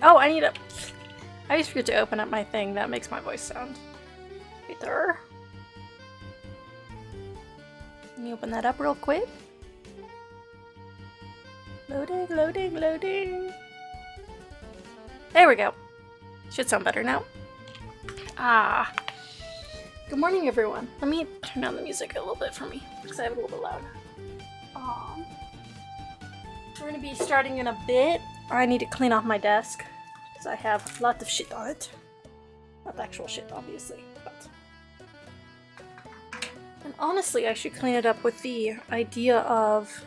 Oh, I always forget to open up my thing. That makes my voice sound. Wait there. Let me open that up real quick. Loading, loading, loading. There we go. Should sound better now. Ah. Good morning, everyone. Let me turn down the music a little bit for me, because I have it a little bit loud. We're going to be starting in a bit. I need to clean off my desk, because I have lots of shit on it. Not the actual shit, obviously, but... And honestly, I should clean it up with the idea of,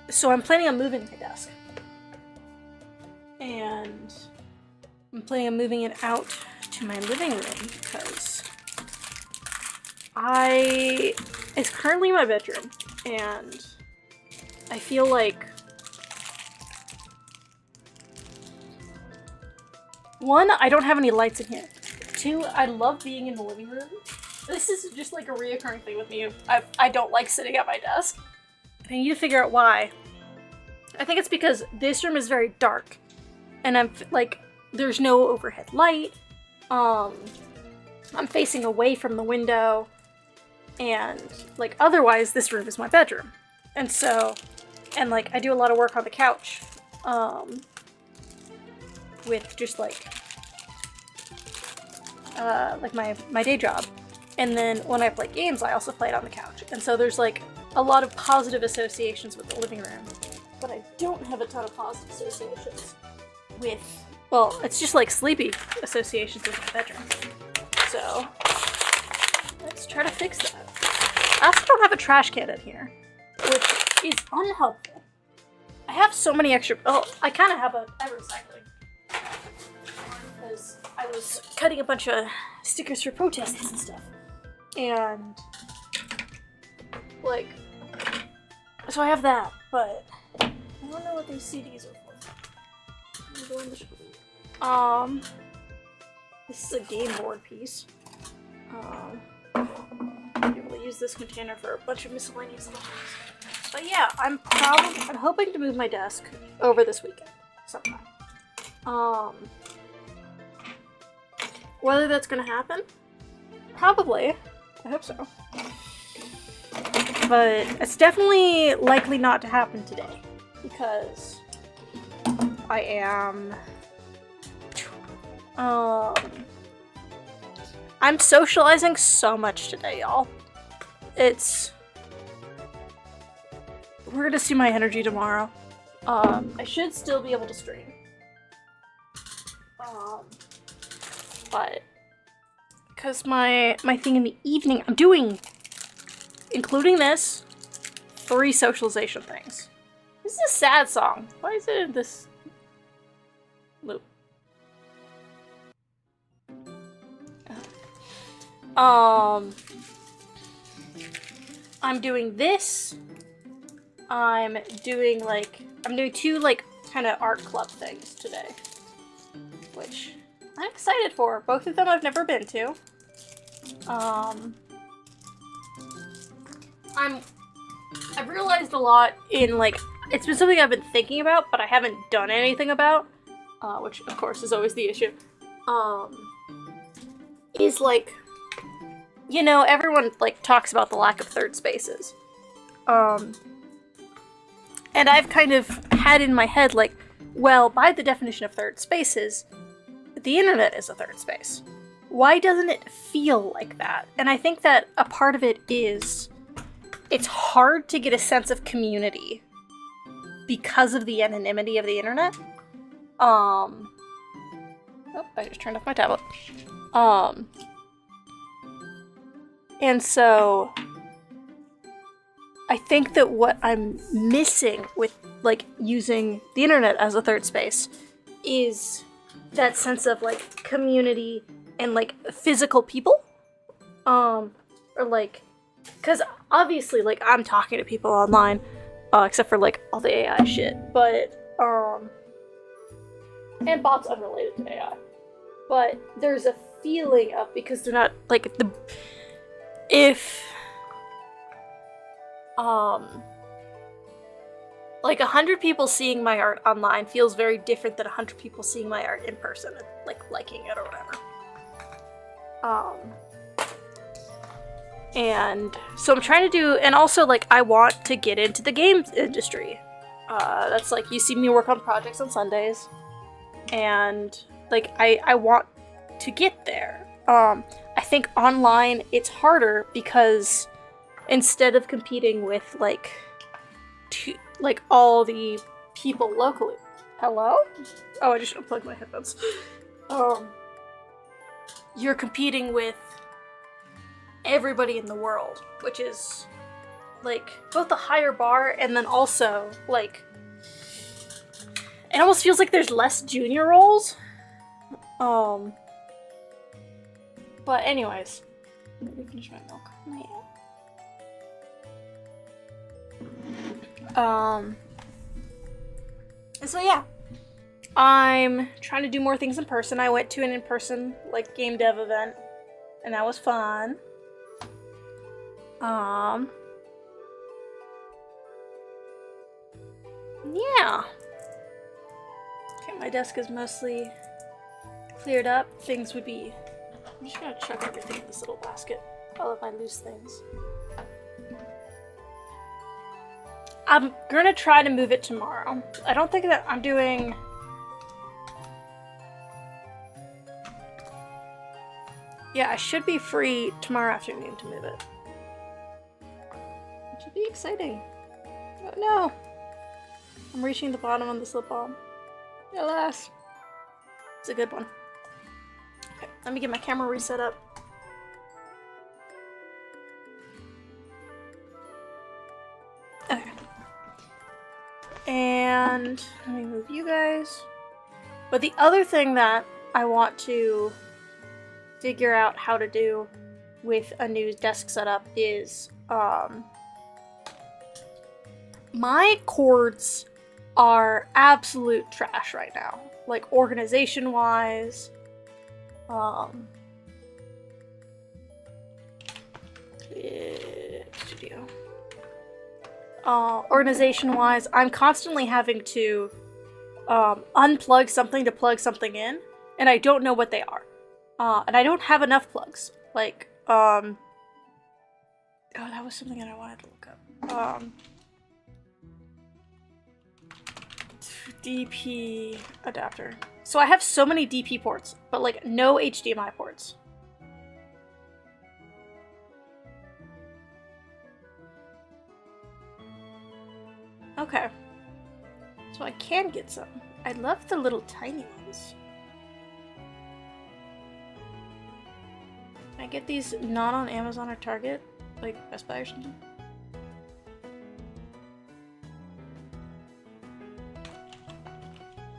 So I'm planning on moving my desk. And I'm planning on moving it out to my living room because it's currently my bedroom and I feel like one, I don't have any lights in here. Two, I love being in the living room. This is just like a reoccurring thing with me. I don't like sitting at my desk. I need to figure out why. I think it's because this room is very dark. And I'm like, there's no overhead light. I'm facing away from the window. And like, otherwise this room is my bedroom. And so, and like, I do a lot of work on the couch. With just like my day job. And then when I play games, I also play it on the couch. And so there's like a lot of positive associations with the living room. But I don't have a ton of positive associations with, well, it's just like sleepy associations with my bedroom. So, let's try to fix that. I also don't have a trash can in here, which is unhelpful. I have so many extra, oh, I kind of have a recycling. Because I was cutting a bunch of stickers for protests and stuff. And, like, so I have that, but I don't know what these CDs are for. Go in the this is a game board piece. I'll be able to use this container for a bunch of miscellaneous things. But yeah, I'm hoping to move my desk over this weekend sometime. Whether that's gonna happen? Probably. I hope so. But it's definitely likely not to happen today. Because I am... I'm socializing so much today, y'all. We're gonna see my energy tomorrow. I should still be able to stream. But... Because my thing in the evening, I'm doing, including this, 3 socialization things. This is a sad song. Why is it in this loop? I'm doing this. I'm doing 2 like kind of art club things today, which I'm excited for. Both of them I've never been to. I've realized a lot in it's been something I've been thinking about, but I haven't done anything about, which of course is always the issue, is everyone talks about the lack of third spaces. And I've kind of had in my head well, by the definition of third spaces, the internet is a third space. Why doesn't it feel like that? And I think that a part of it is it's hard to get a sense of community because of the anonymity of the internet. Oh, I just turned off my tablet. And so I think that what I'm missing with using the internet as a third space is that sense of community and physical people. Because obviously I'm talking to people online, except for all the AI shit, but and bots unrelated to AI. But there's a feeling of, because they're not Like 100 people seeing my art online feels very different than 100 people seeing my art in person, like liking it or whatever. And so I'm trying to do, and also like I want to get into the games industry. That's like, you see me work on projects on Sundays, and like I want to get there. I think online it's harder because instead of competing with like all the people locally. Hello? Oh, I just unplugged my headphones. You're competing with everybody in the world, which is like both a higher bar and then also like it almost feels like there's less junior roles. But anyways, let me finish my milk. So yeah, I'm trying to do more things in person. I went to an in-person like game dev event, and that was fun. Yeah. Okay, my desk is mostly cleared up. Things would be. I'm just gonna chuck everything in this little basket. All of my loose things. I'm gonna try to move it tomorrow. I don't think that I'm doing... Yeah, I should be free tomorrow afternoon to move it. It should be exciting. Oh no! I'm reaching the bottom on this lip balm. Alas. It's a good one. Okay, let me get my camera reset up. Okay. And let me move you guys. But the other thing that I want to figure out how to do with a new desk setup is my cords are absolute trash right now. Like organization wise. Studio. Organization wise, I'm constantly having to unplug something to plug something in, and I don't know what they are. And I don't have enough plugs. Like, oh, that was something that I wanted to look up. DP adapter. So I have so many DP ports, but like no HDMI ports. Okay. So I can get some. I love the little tiny ones. Can I get these not on Amazon or Target? Like Best Buy or something?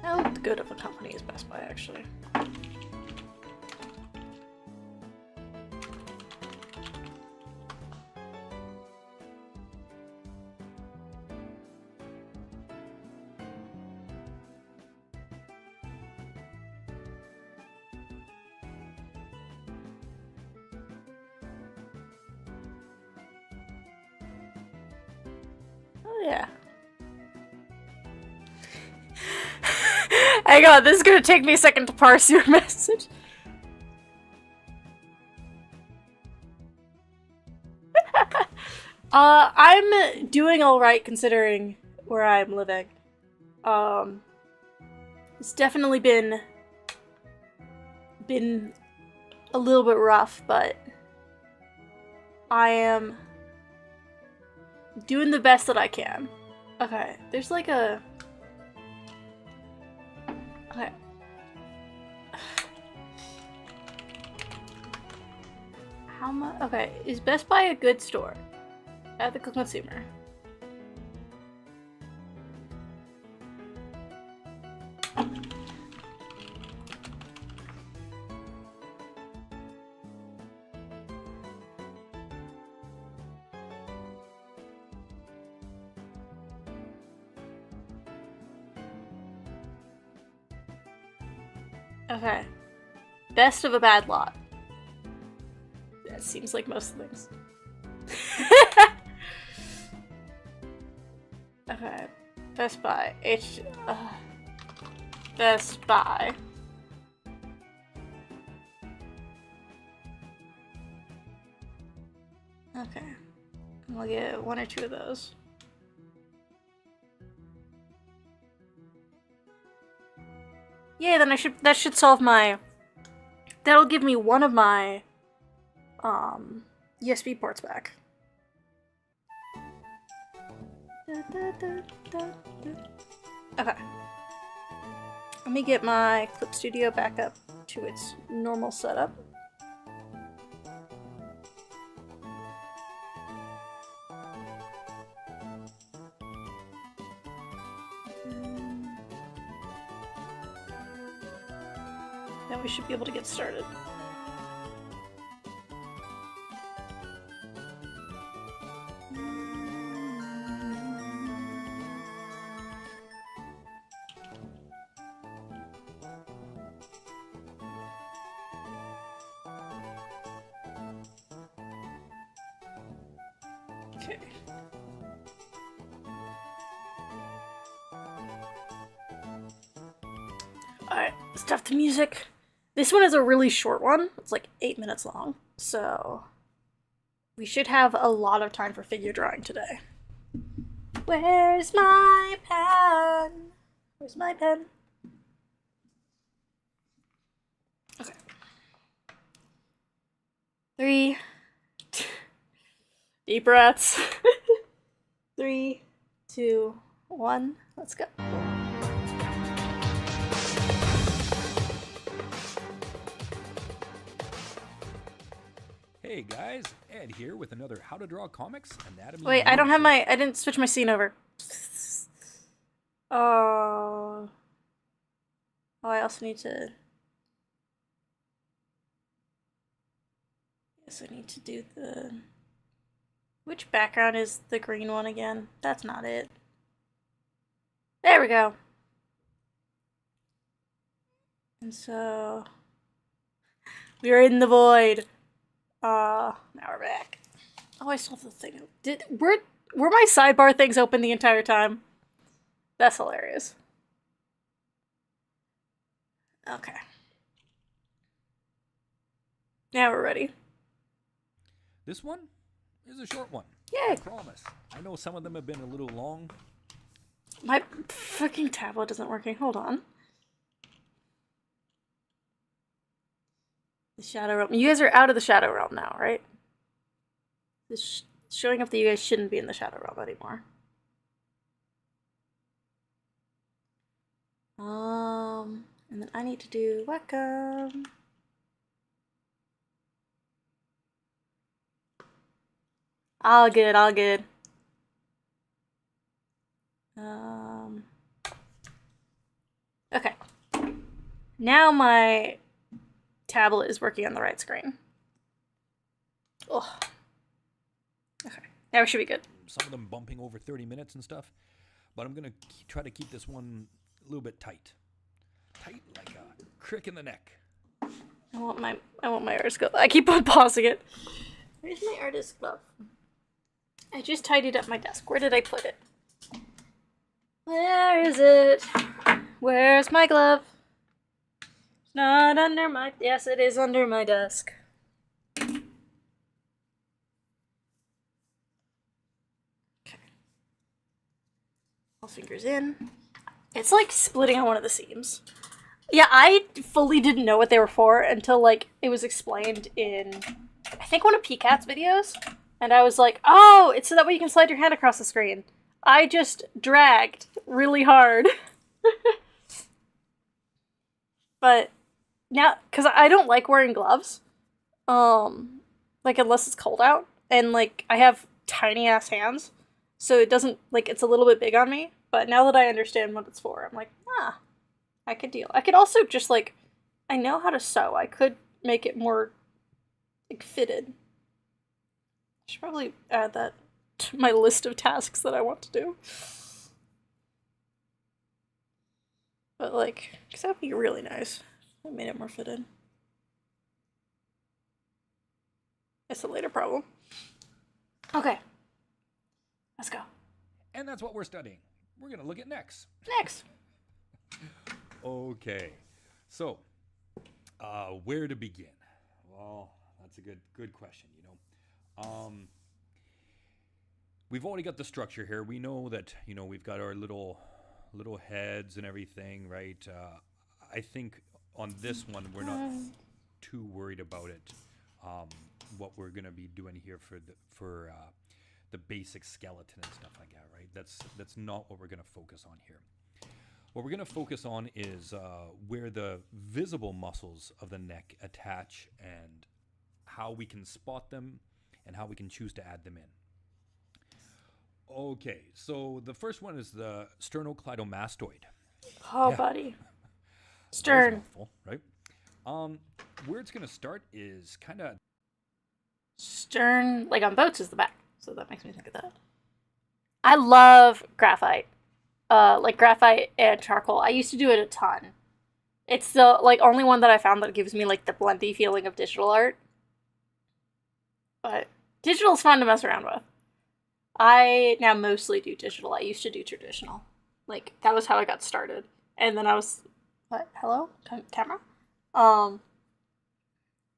How good of a company is Best Buy, actually? Oh, yeah. Hang on, this is gonna take me a second to parse your message. I'm doing alright considering where I'm living. It's definitely been a little bit rough, but I am doing the best that I can. Okay, there's like a... Okay. How much? Okay, is Best Buy a good store? Ethical consumer. Okay. Best of a bad lot. That seems like most things. Okay. Best Buy. Best Buy. Okay. We'll get 1 or 2 of those. Yeah, then that should solve my... That'll give me one of my USB ports back. Okay. Let me get my Clip Studio back up to its normal setup. Then we should be able to get started. Okay. Alright, stop the music. This one is a really short one. It's like 8 minutes long. So we should have a lot of time for figure drawing today. Where's my pen? Where's my pen? Okay. 3, 2, deep breaths. 3, 2, 1, let's go. Hey guys, Ed here with another How to Draw Comics Anatomy. Wait, I don't have my... I didn't switch my scene over. Oh, I also need to... Yes, I need to do the... Which background is the green one again? That's not it. There we go. And so... We are in the void. Now we're back. Oh, I still have the thing. Were my sidebar things open the entire time? That's hilarious. Okay. Now we're ready. This one is a short one. Yay! I promise. I know some of them have been a little long. My fucking tablet isn't working. Hold on. The Shadow Realm. You guys are out of the Shadow Realm now, right? It's showing up that you guys shouldn't be in the Shadow Realm anymore. And then I need to do Wacom. All good, all good. Okay. Now my tablet is working on the right screen. Oh. Okay. Now we should be good. Some of them bumping over 30 minutes and stuff. But I'm going to try to keep this one a little bit tight. Tight like a crick in the neck. I want my artist glove. I keep on pausing it. Where's my artist glove? I just tidied up my desk. Where did I put it? Where is it? Where's my glove? It's not under my... Yes, it is under my desk. Okay. All fingers in. It's like splitting on one of the seams. Yeah, I fully didn't know what they were for until, like, it was explained in, I think, one of PCAT's videos. And I was like, oh, it's so that way you can slide your hand across the screen. I just dragged really hard. But now, because I don't like wearing gloves, like, unless it's cold out. And, like, I have tiny-ass hands, so it doesn't, like, it's a little bit big on me. But now that I understand what it's for, I'm like, I could deal. I could also just, like, I know how to sew. I could make it more, like, fitted. I should probably add that to my list of tasks that I want to do. But, like, because that would be really nice. I made it more fitted. It's a later problem. Okay. Let's go. And that's what we're studying. we're going to look at necks. Next. Okay. So, where to begin? Well, that's a good question, you know. We've already got the structure here. We know that, you know, we've got our little heads and everything, right? I think on this one, we're not too worried about it. What we're going to be doing here for the basic skeleton and stuff like that, right? That's not what we're going to focus on here. What we're going to focus on is where the visible muscles of the neck attach and how we can spot them and how we can choose to add them in. Okay, so the first one is the sternocleidomastoid. Oh, Yeah. buddy. That was a Stern. mouthful, right? Where it's going to start is kind of Stern, like on boats, is the back. So that makes me think of that. I love graphite. Like graphite and charcoal. I used to do it a ton. It's the like only one that I found that gives me like the blendy feeling of digital art. But digital's fun to mess around with. I now mostly do digital. I used to do traditional. Like that was how I got started. And then I was what? Hello? Camera?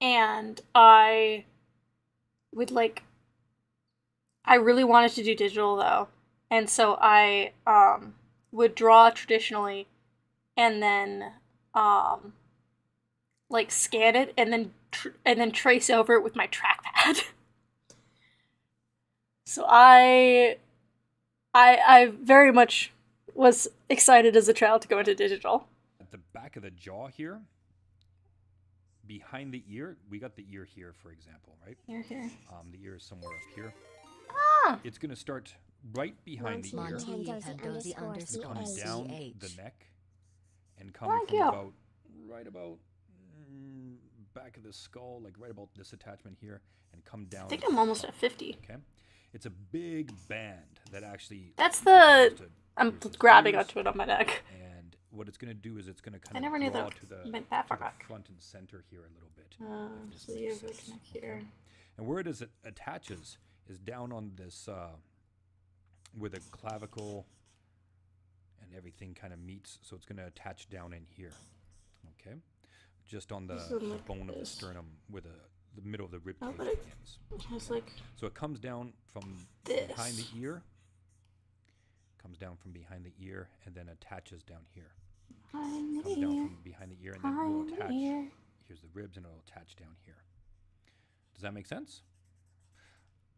And I would like I really wanted to do digital though. And so I would draw traditionally and then like scan it and then trace over it with my trackpad. So I very much was excited as a child to go into digital. at the back of the jaw here, behind the ear. We got the ear here, for example, right? Here. The ear is somewhere up here. Ah! It's going to start right behind the ear, Monty come down the neck, and come Thank from you. right about back of the skull, like right about this attachment here, and come down. I think I'm almost at 50. Okay, it's a big band that actually. That's the... goes to- I'm here's the grabbing ears, onto it on my neck. And what it's going to do is it's going to I kind never of knew draw that to the, meant that far to the back. front and center here a little bit. if this So you makes have a sense, neck here. okay? And where it attaches is down on this, where the clavicle and everything kind of meets. So it's going to attach down in here, okay? Just on the This is like bone of the this. sternum where the middle of the rib Oh, cage but it- begins. It's like So it comes down from this. behind the ear, comes down from behind the ear, and then attaches down here. behind Comes the down ear. from behind the ear, and then it will Behind the attach. ear. Here's the ribs, and it'll attach down here. Does that make sense?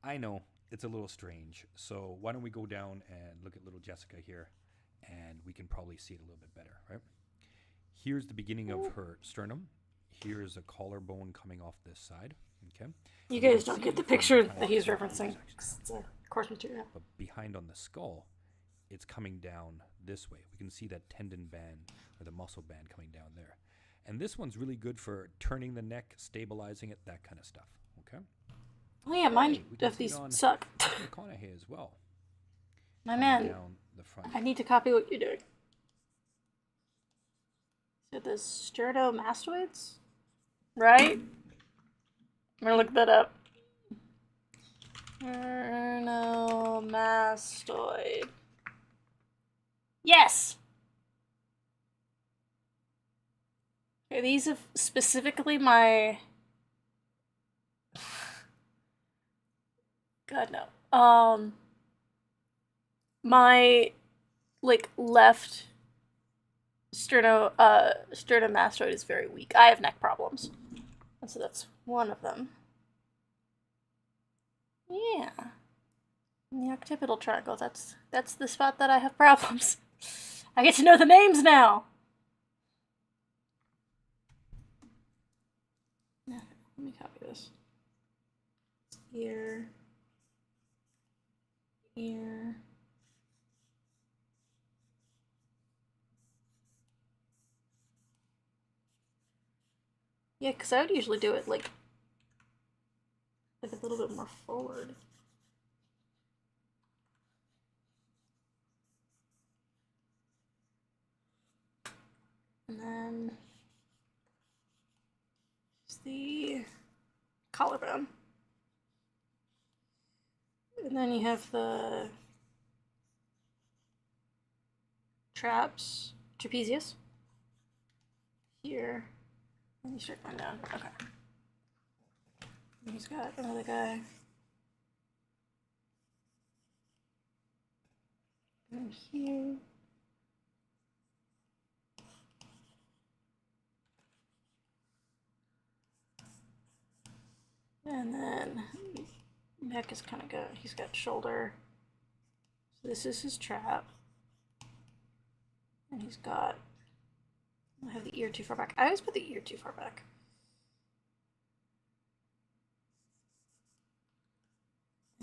I know it's a little strange. So why don't we go down and look at little Jessica here, and we can probably see it a little bit better, right? Here's the beginning of her sternum. Here's a collarbone coming off this side. Okay. You can guys don't see get the from picture behind that he's the referencing. section. 'Cause it's a course material. But behind on the skull, it's coming down this way. We can see that tendon band or the muscle band coming down there. And this one's really good for turning the neck, stabilizing it, that kind of stuff. Okay. Oh yeah, mine Hey, we can of see it these on suck. McConaughey as well. My coming man, down the front. I need to copy what you're doing. So the sternomastoids? Right? I'm gonna look that up. Sternomastoid. Yes! Okay, these are specifically my... God, no. My, like, left sternomastoid is very weak. I have neck problems. And so that's one of them. Yeah. In the occipital triangle, that's the spot that I have problems. I get to know the names now! Yeah, let me copy this. Ear. Ear. Yeah, because I would usually do it like a little bit more forward. And then there's the collarbone. And then you have the traps, trapezius. Here. Let me start going down. Okay. And he's got another guy. And here. And then neck is kind of good. He's got shoulder. So this is his trap. And he's got, I have the ear too far back. I always put the ear too far back.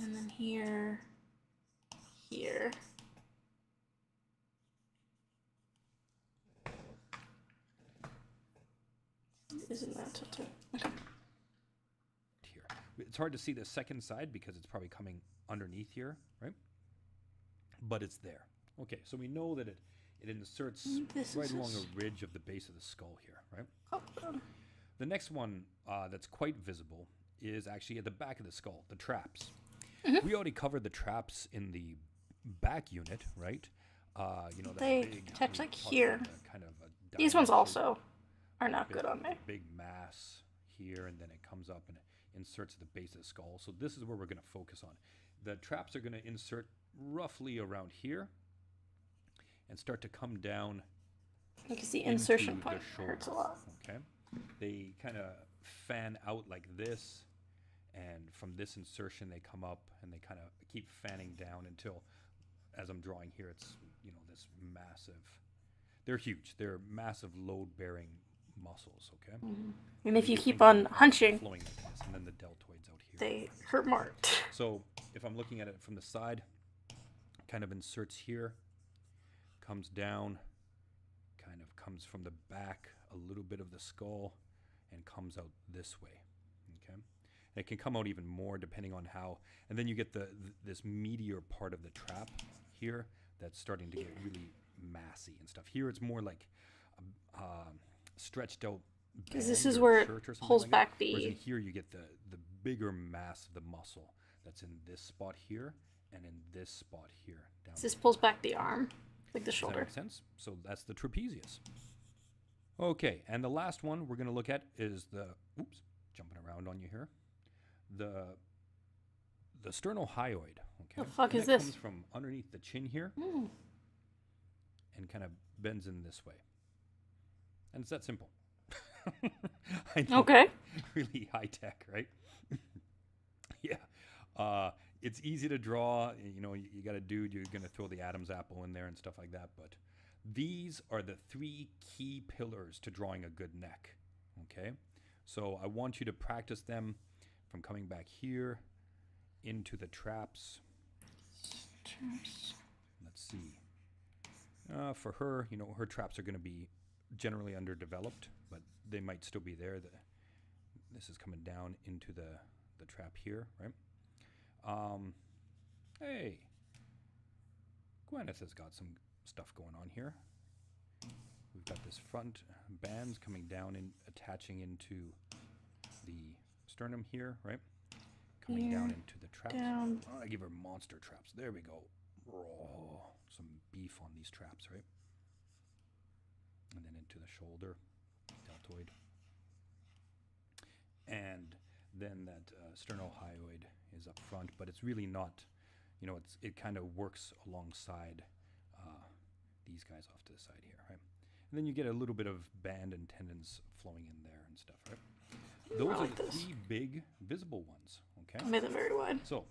And then here, here. Isn't that tilted? Okay. Here. It's hard to see the second side because it's probably coming underneath here, right? But it's there. Okay, so we know that it inserts right along the ridge of the base of the skull here, right? Oh. The next one that's quite visible is actually at the back of the skull, the traps. We already covered the traps in the back unit, right? You know, they big, attach like here. Kind of these ones also are not good on me. Big mass here, and then it comes up and it inserts at the base of the skull. So this is where we're going to focus on. The traps are going to insert roughly around here and start to come down. You can see insertion point hurts a lot. Okay, they kind of fan out like this, and from this insertion they come up and they kind of keep fanning down until, as I'm drawing here, it's, you know, this massive. They're huge. They're massive load-bearing muscles. Okay. And if you keep on hunching, flowing like this, and then the deltoids out here. They hurt more. So if I'm looking at it from the side, kind of inserts here, comes down, kind of comes from the back, a little bit of the skull, and comes out this way. Okay, and it can come out even more depending on how. And then you get this meatier part of the trap here that's starting to get really massy and stuff. Here it's more like stretched out. Because this is where it pulls like back Whereas the. in here you get the bigger mass of the muscle that's in this spot here and in this spot here. Down This pulls back the arm, like the Does that shoulder. make sense? So that's the trapezius. Okay, and the last one we're going to look at is the, oops, jumping around on you here, the sternohyoid. Okay, The fuck and is that this? comes from underneath the chin here and kind of bends in this way, and it's that simple. I know, Okay. really high tech, right? Yeah, it's easy to draw. You know, you got a dude, you're going to throw the Adam's apple in there and stuff like that, but these are the 3 key pillars to drawing a good neck. Okay, so I want you to practice them from coming back here into the traps. Let's see. For her, you know, her traps are going to be generally underdeveloped, but they might still be there. This is coming down into the trap here, right? Hey, Gwyneth has got some stuff going on here. We've got this front bands coming down and attaching into the sternum here, right? Coming Here, down into the traps. down. Oh, I give her monster traps. There we go. Oh, some beef on these traps, right? And then into the shoulder, deltoid. And then that sternohyoid is up front, but it's really not, you know, it kind of works alongside these guys off to the side here, right? And then you get a little bit of band and tendons flowing in there and stuff, right? Those are the 3 big visible ones, okay? I made them very wide. So,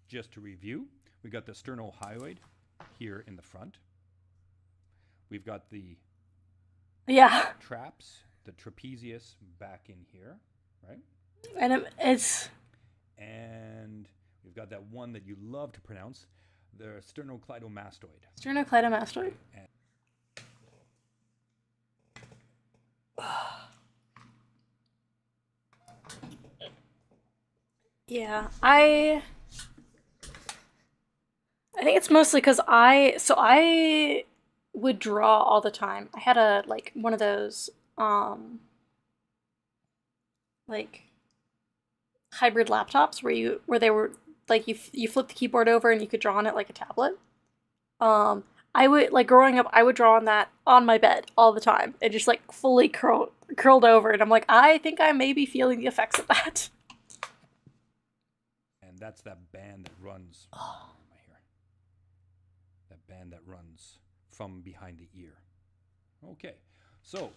just to review, we got the sternohyoid here in the front. We've got the traps, the trapezius back in here, right? And it's. And we've got that one that you love to pronounce, the sternocleidomastoid. Sternocleidomastoid. Yeah, I think it's mostly because I would draw all the time. I had one of those like hybrid laptops where they were like you flip the keyboard over and you could draw on it like a tablet. I would, like, growing up, I would draw on that on my bed all the time. It just, like, fully curled over, and I'm like, I think I may be feeling the effects of that. And that's that band that runs. Oh, my hair. That band that runs from behind the ear. Okay, so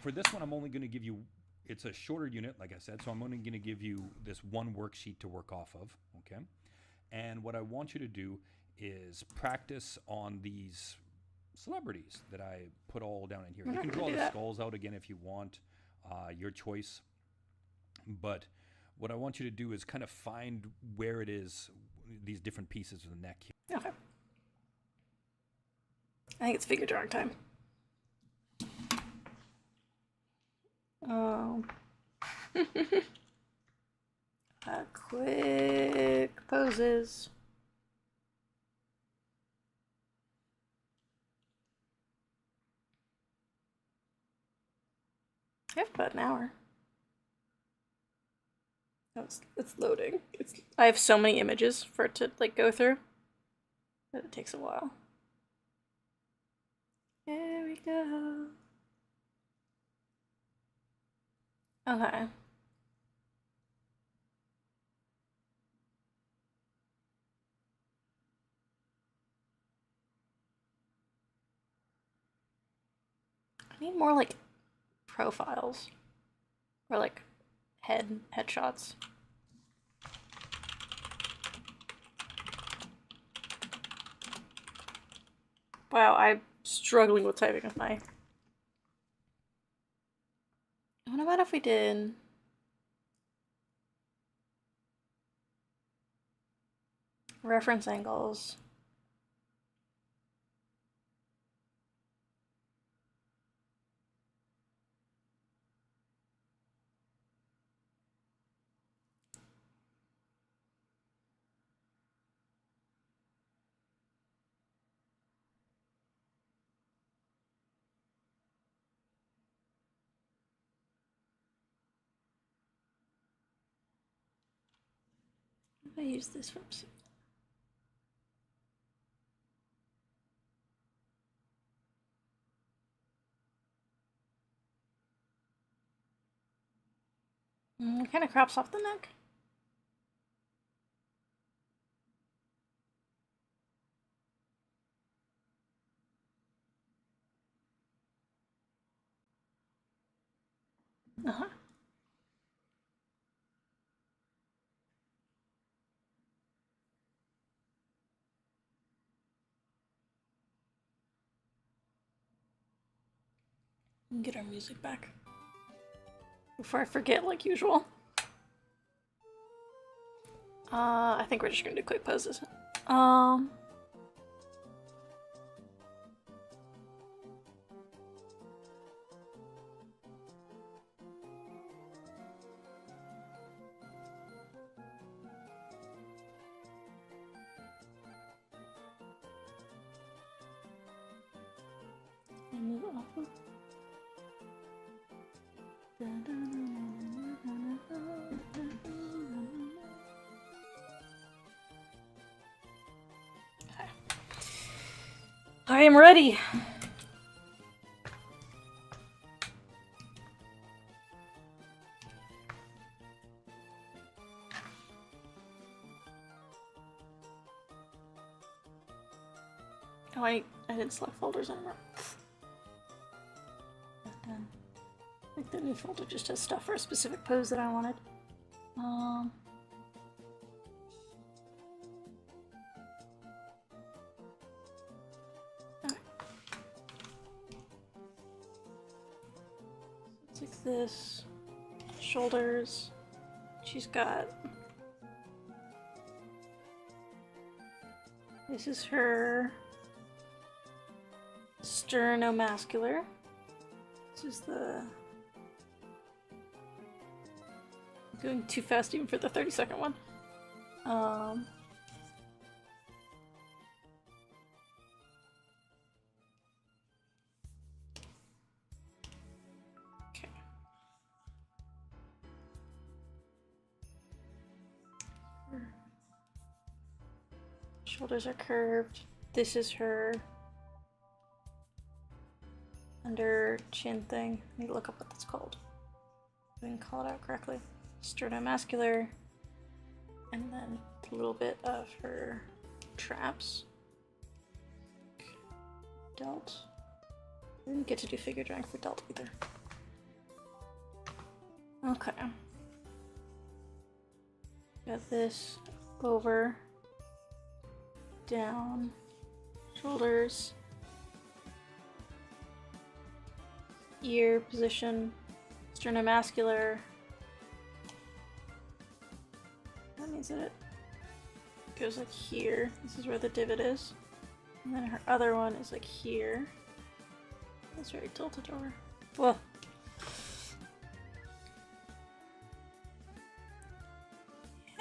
for this one, I'm only going to give you. It's a shorter unit, like I said, so I'm only going to give you this one worksheet to work off of. Okay, and what I want you to do is practice on these celebrities that I put all down in here. You can draw the skulls out again if you want, your choice. But what I want you to do is kind of find where it is, these different pieces of the neck here. Okay. I think it's figure drawing time. Quick poses. I have about an hour. Oh, it's loading. I have so many images for it to, like, go through that it takes a while. Here we go. Okay. I need more, like, profiles or, like, headshots. Wow, I'm struggling with typing with my. What about if we did reference angles? I use this for. It kind of crops off the neck. Uh-huh. Get our music back before I forget, like usual. I think we're just gonna do quick poses. I am ready. Oh, I didn't select folders anymore. I think the new folder just has stuff for a specific pose that I wanted. Okay. It's like this. Shoulders. She's got. This is her sternomascular. This is the. I'm going too fast even for the 30-second one. Okay. Shoulders are curved. This is her under chin thing. I need to look up what that's called. I didn't call it out correctly. Sternomuscular. And then a little bit of her traps. Delt. I didn't get to do figure drawing for Delt either. Okay. Got this over, down, shoulders, ear position, sternomuscular. That means that it goes like here. This is where the divot is. And then her other one is like here. It's very tilted over. Well.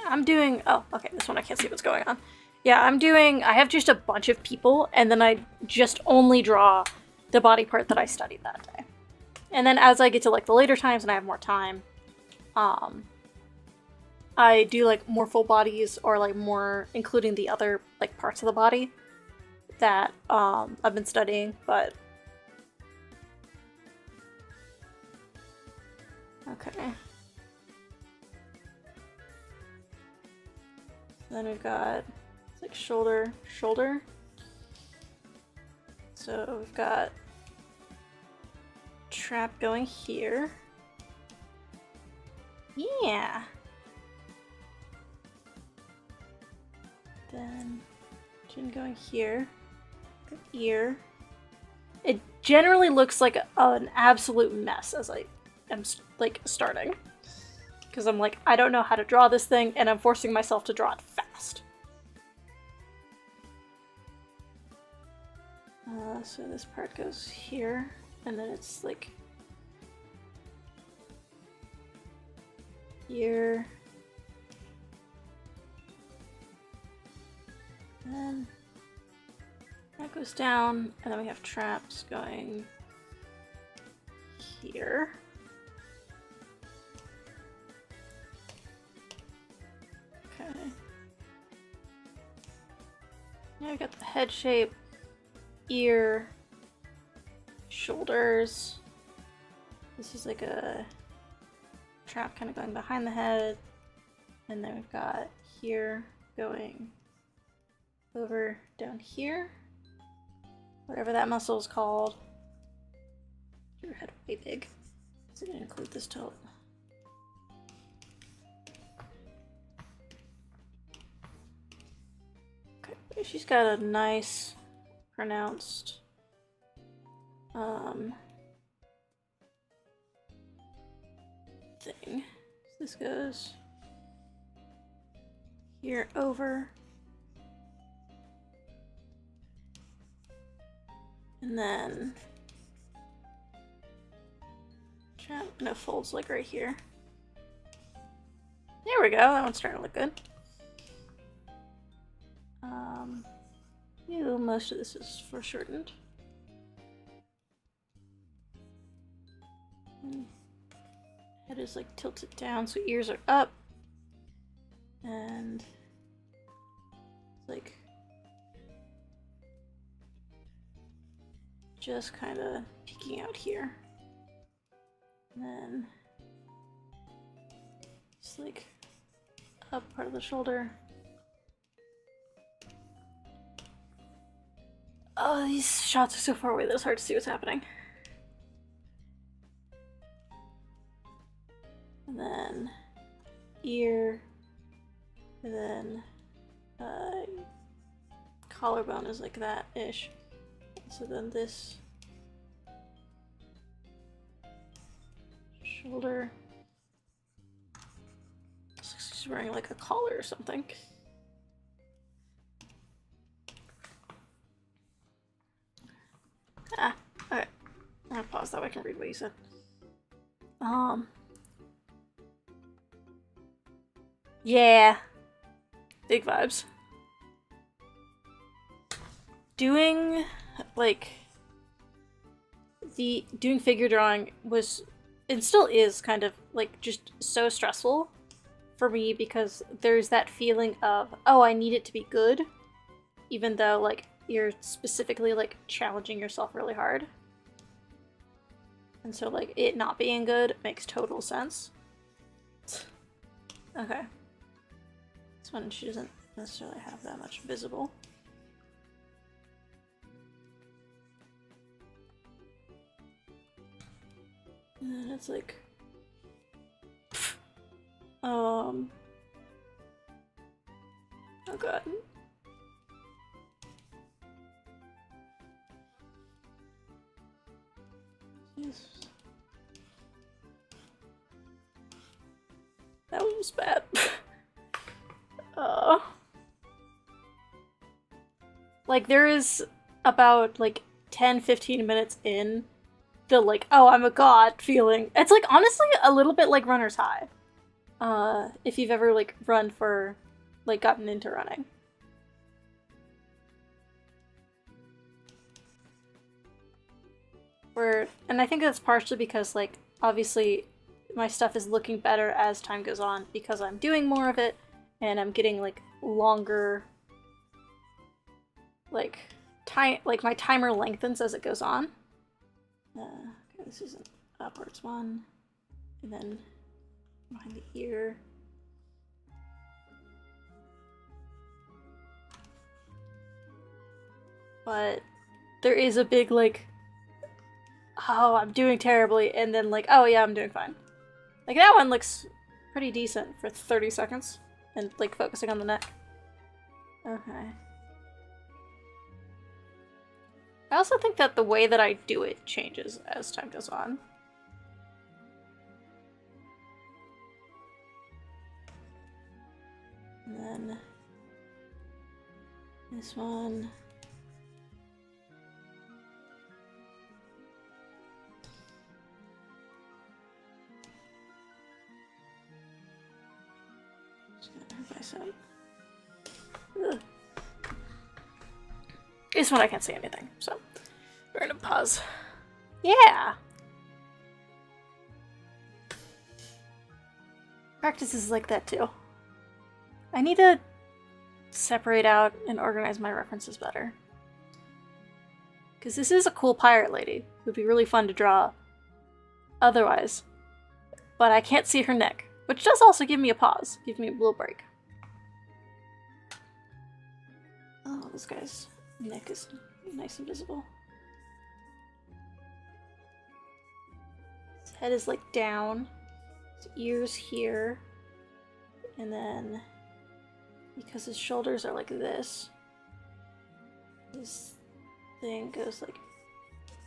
I'm doing, oh, okay, this one I can't see what's going on. Yeah, I have just a bunch of people, and then I just only draw the body part that I studied that day. And then as I get to like the later times and I have more time, I do like more full bodies or like more including the other like parts of the body that I've been studying, but okay. Then we've got it's like shoulder. So we've got trap going here. Yeah. Then chin going here. Ear. It generally looks like an absolute mess as I am like starting. Because I'm like, I don't know how to draw this thing, and I'm forcing myself to draw it fast. So this part goes here, and then it's like here. And then that goes down, and then we have traps going here. Okay. Now we got the head shape, ear, shoulders. This is like a trap kind of going behind the head. And then we've got here going over down here. Whatever that muscle is called. Your head way big. So I'm gonna include this tilt. Okay, she's got a nice pronounced thing. So this goes here over. And then no folds like right here. There we go, that one's starting to look good. Most of this is foreshortened. Head is like tilted down, so ears are up. And it's like just kind of peeking out here. And then just like up part of the shoulder. Oh, these shots are so far away that it's hard to see what's happening. And then ear, and then collarbone is like that-ish. So then this shoulder, she's wearing like a collar or something. Ah, okay. I'm gonna pause that way I can read what you said. Yeah. Big vibes. Doing, like, doing figure drawing was, and still is kind of, like, just so stressful for me because there's that feeling of, oh, I need it to be good. even though like you're specifically like challenging yourself really hard. And so like it not being good makes total sense. Okay. This one she doesn't necessarily have that much visible. And then it's like oh god. Yes. That was bad. Like there is about like 10-15 minutes in the like, oh, I'm a god feeling. It's like honestly a little bit like runner's high. If you've ever like run for like gotten into running. And I think that's partially because like obviously my stuff is looking better as time goes on because I'm doing more of it and I'm getting like longer like my timer lengthens as it goes on. Okay, this is an upwards one. And then behind the ear. But there is a big like, oh, I'm doing terribly, and then like, oh yeah, I'm doing fine. Like that one looks pretty decent for 30 seconds and like focusing on the neck. Okay. I also think that the way that I do it changes as time goes on. And then this one. Just gonna hurt myself. Ugh. This one I can't see anything, so we're gonna pause. Yeah! Practices like that too. I need to separate out and organize my references better. Because this is a cool pirate lady. It would be really fun to draw otherwise. But I can't see her neck, which does also give me a pause. Give me a little break. Oh, this guy's neck is nice and visible. His head is like down. His ears here. And then, because his shoulders are like this, his thing goes like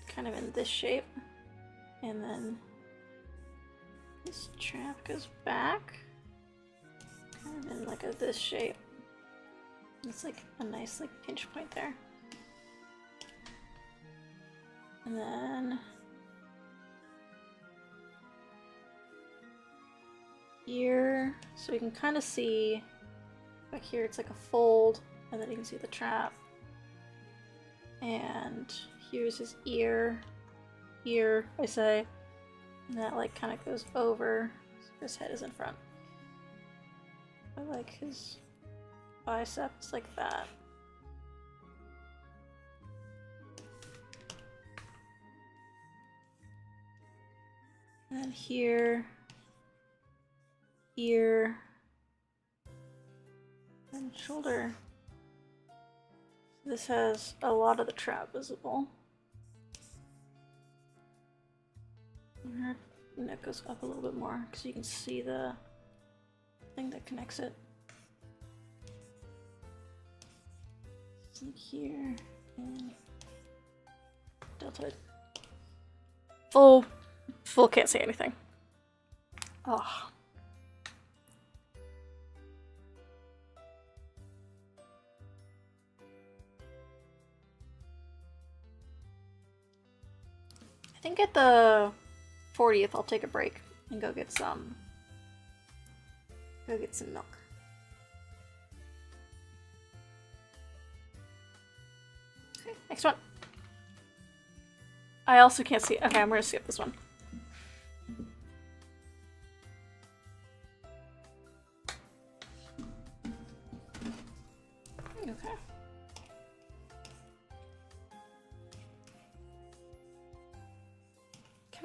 kind of in this shape. And then this trap goes back. Kind of in like this shape. It's like a nice like pinch point there. And then here, so you can kind of see back here it's like a fold, and then you can see the trap. And here's his ear, I say, and that like kind of goes over, so his head is in front. I like his biceps like that. And then here, ear, and shoulder. This has a lot of the trap visible. And her neck goes up a little bit more because you can see the thing that connects it. It's like here and deltoid. Full can't see anything. Oh. I think at the 40th I'll take a break and go get some milk. Okay, next one. I also can't see. Okay, I'm gonna skip this one. Okay.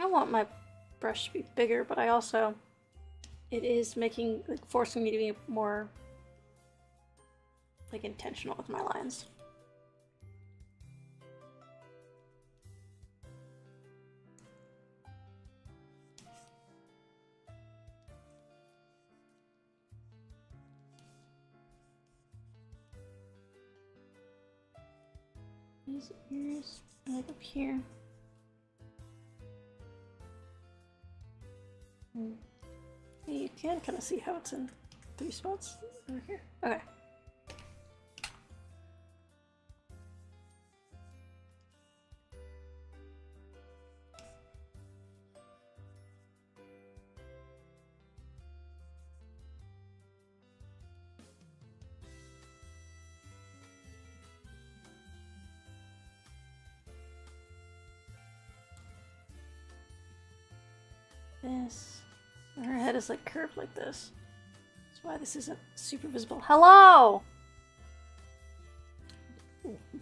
I want my brush to be bigger, but I also... It is making, like, forcing me to be more, like, intentional with my lines. His ears are, like, up here. You can kind of see how it's in 3 spots over here. Okay. This. Her head is like curved like this. That's why this isn't super visible. Hello!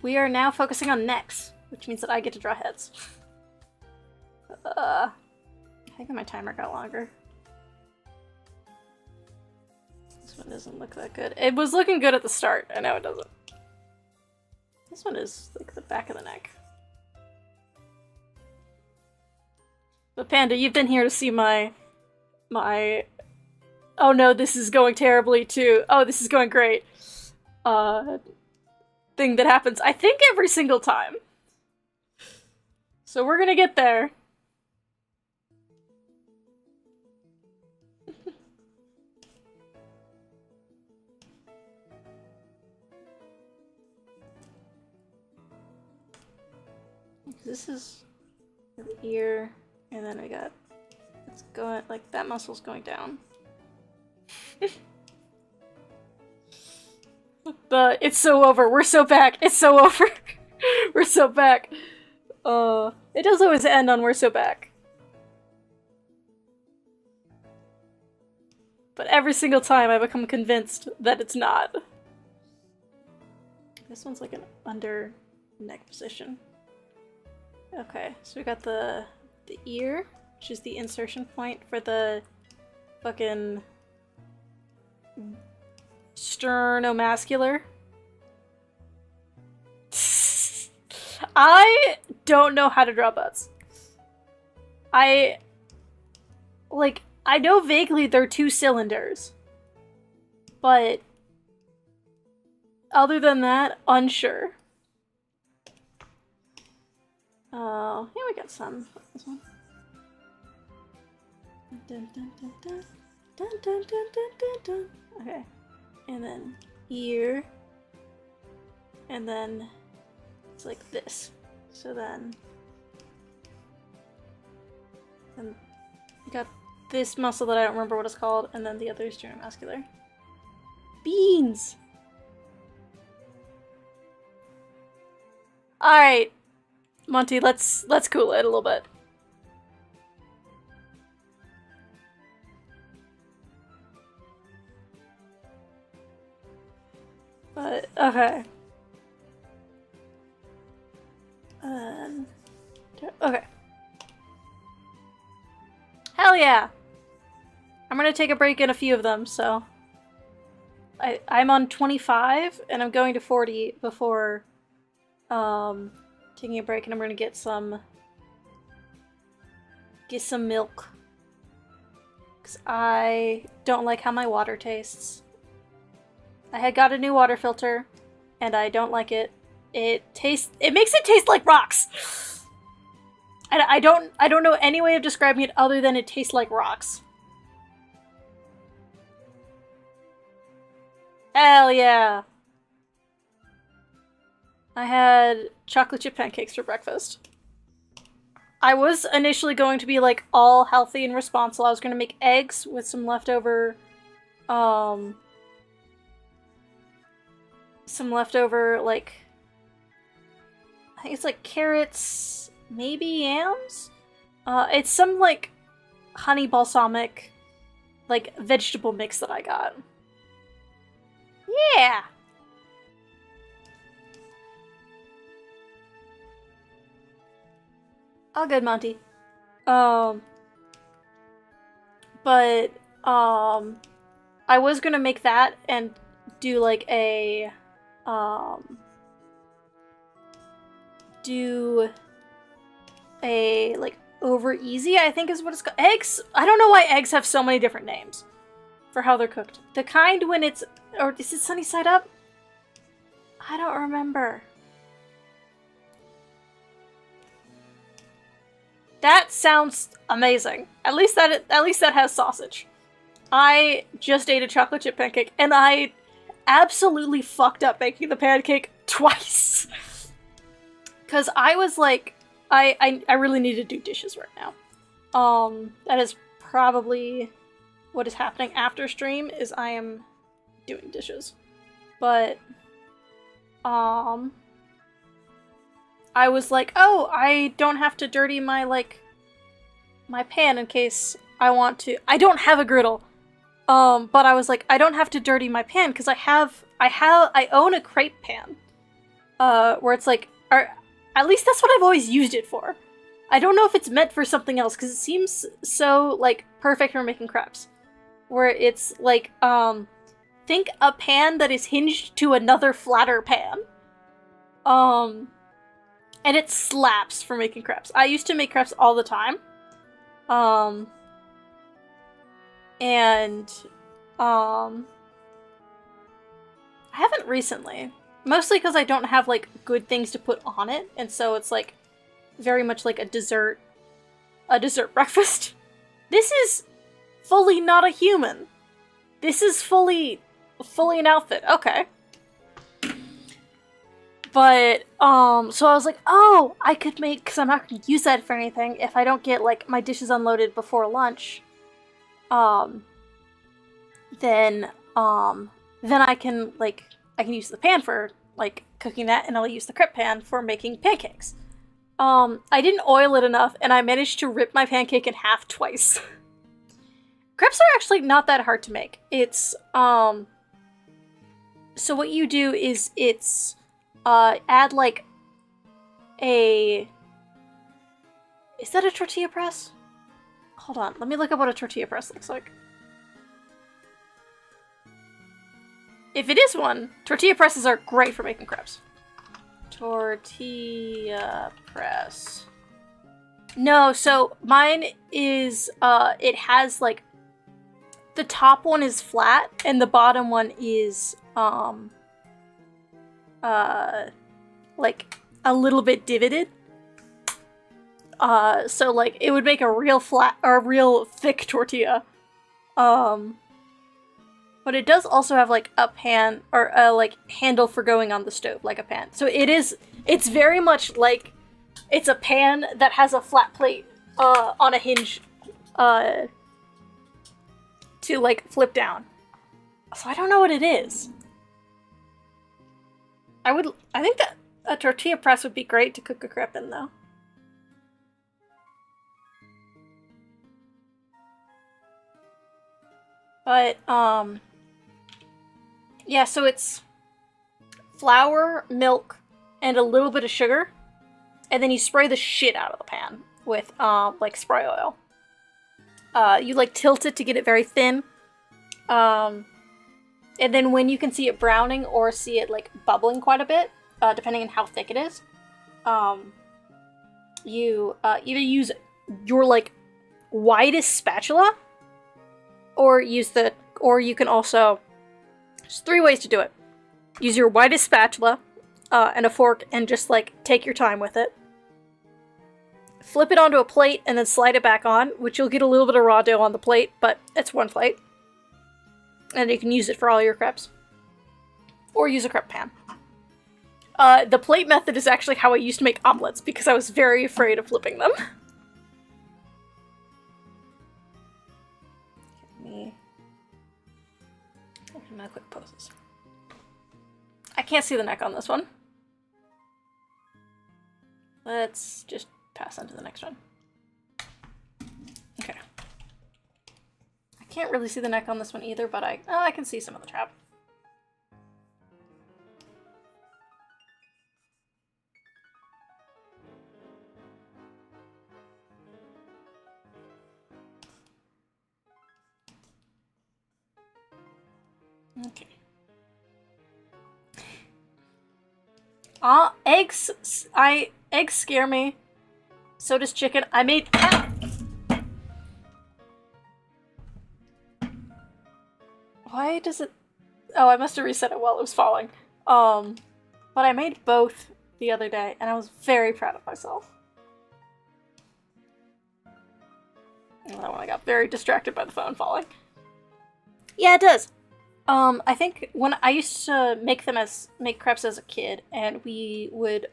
We are now focusing on necks, which means that I get to draw heads. I think my timer got longer. This one doesn't look that good. It was looking good at the start, and now it doesn't. This one is like the back of the neck. But Panda, you've been here to see my oh no, this is going terribly too. Oh, this is going great. Thing that happens, I think, every single time. So we're gonna get there. This is the ear, and then we got, it's going, like, that muscle's going down. But it's so over. We're so back. It's so over. We're so back. It does always end on we're so back. But every single time I become convinced that it's not. This one's like an under neck position. Okay, so we got the ear, which is the insertion point for the fucking sternomascular. I don't know how to draw butts. I know vaguely they're 2 cylinders, but other than that, unsure. Oh, here we got some. This one. Dun, dun, dun, dun. Dun, dun, dun, dun, dun, dun. Okay. And then ear. And then it's like this. So then you got this muscle that I don't remember what it's called, and then the other is sternomascular. Beans! Alright. Monty, let's cool it a little bit. But, okay. Okay. Hell yeah! I'm gonna take a break in a few of them, so... I'm on 25, and I'm going to 40 before, taking a break, and I'm gonna get some milk. Because I don't like how my water tastes. I had got a new water filter, and I don't like it. It makes it taste like rocks! And I don't know any way of describing it other than it tastes like rocks. Hell yeah! I had chocolate chip pancakes for breakfast. I was initially going to be like all healthy and responsible. I was going to make eggs with some leftover, like, I think it's like carrots, maybe yams? It's some like honey balsamic, like vegetable mix that I got. Yeah! All good, Monty. Um, but, I was gonna make that and do like do a, like, over easy, I think is what it's called. Eggs? I don't know why eggs have so many different names for how they're cooked. The kind when it's, or is it sunny side up? I don't remember. That sounds amazing. At least that has sausage. I just ate a chocolate chip pancake and I absolutely fucked up making the pancake twice. Cause I was like, I really need to do dishes right now. That is probably what is happening after stream is I am doing dishes. But, I was like, oh, I don't have to dirty my, like, my pan in case I want to. I don't have a griddle. But I was like, I don't have to dirty my pan because I own a crepe pan. Where it's like, at least that's what I've always used it for. I don't know if it's meant for something else because it seems so, like, perfect for making crepes. Where it's like, think a pan that is hinged to another flatter pan. And it slaps for making crepes. I used to make crepes all the time. I haven't recently. Mostly because I don't have, like, good things to put on it, and so it's, like, very much like a dessert breakfast. This is fully not a human. This is fully an outfit. Okay. But, so I was like, oh, I could make, because I'm not going to use that for anything if I don't get, like, my dishes unloaded before lunch. Then I can, like, I can use the pan for, like, cooking that, and I'll use the crepe pan for making pancakes. I didn't oil it enough, and I managed to rip my pancake in half twice. Crepes are actually not that hard to make. It's, so what you do is add, like, is that a tortilla press? Hold on, let me look up what a tortilla press looks like. If it is one, tortilla presses are great for making crepes. Tortilla press. No, so mine is, it has, like, the top one is flat, and the bottom one is, like, a little bit divoted. So, like, it would make a real flat, or a real thick tortilla. But it does also have, like, a pan, or a, like, handle for going on the stove, like a pan. So it's very much like, it's a pan that has a flat plate, on a hinge, to, like, flip down. So I don't know what it is. I think that a tortilla press would be great to cook a crepe in, though. But, yeah, so it's flour, milk, and a little bit of sugar, and then you spray the shit out of the pan with, like, spray oil. You, like, tilt it to get it very thin, and then when you can see it browning or see it, like, bubbling quite a bit, depending on how thick it is, you, either use your, like, widest spatula, or you can also, there's 3 ways to do it. Use your widest spatula, and a fork, and just, like, take your time with it. Flip it onto a plate, and then slide it back on, which you'll get a little bit of raw dough on the plate, but it's one plate. And you can use it for all your crepes. Or use a crepe pan. The plate method is actually how I used to make omelets, because I was very afraid of flipping them. My quick poses. I can't see the neck on this one. Let's just pass on to the next one. Okay. I can't really see the neck on this one either, but I can see some of the trap. Okay. Eggs. Eggs scare me. So does chicken. I made. Why does it? Oh, I must have reset it while it was falling. But I made both the other day, and I was very proud of myself. And then when I got very distracted by the phone falling. Yeah, it does. I think when I used to make crepes as a kid, and we would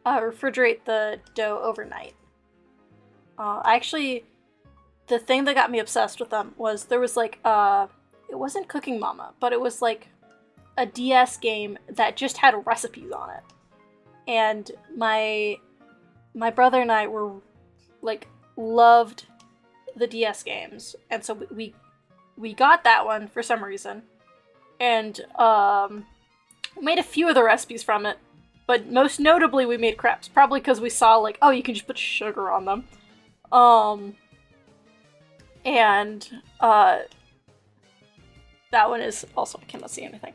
refrigerate the dough overnight. The thing that got me obsessed with them was there was like it wasn't Cooking Mama, but it was like a DS game that just had recipes on it, and my brother and I were like loved the DS games, and so we got that one for some reason, and made a few of the recipes from it, but most notably we made crepes, probably because we saw like, oh, you can just put sugar on them, and that one is also, I cannot see anything,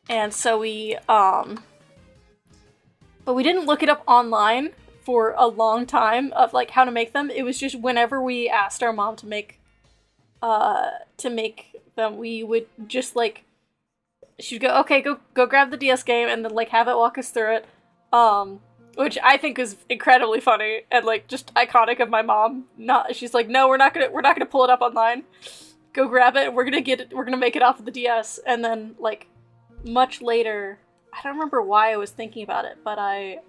and so we but we didn't look it up online for a long time of like how to make them. It was just whenever we asked our mom to make them, we would just like, she'd go, okay, go grab the DS game, and then like have it walk us through it, which I think is incredibly funny and like just iconic of my mom. She's like, no, we're not gonna pull it up online. Go grab it, and we're gonna make it off of the DS. And then like much later, I don't remember why I was thinking about it, but I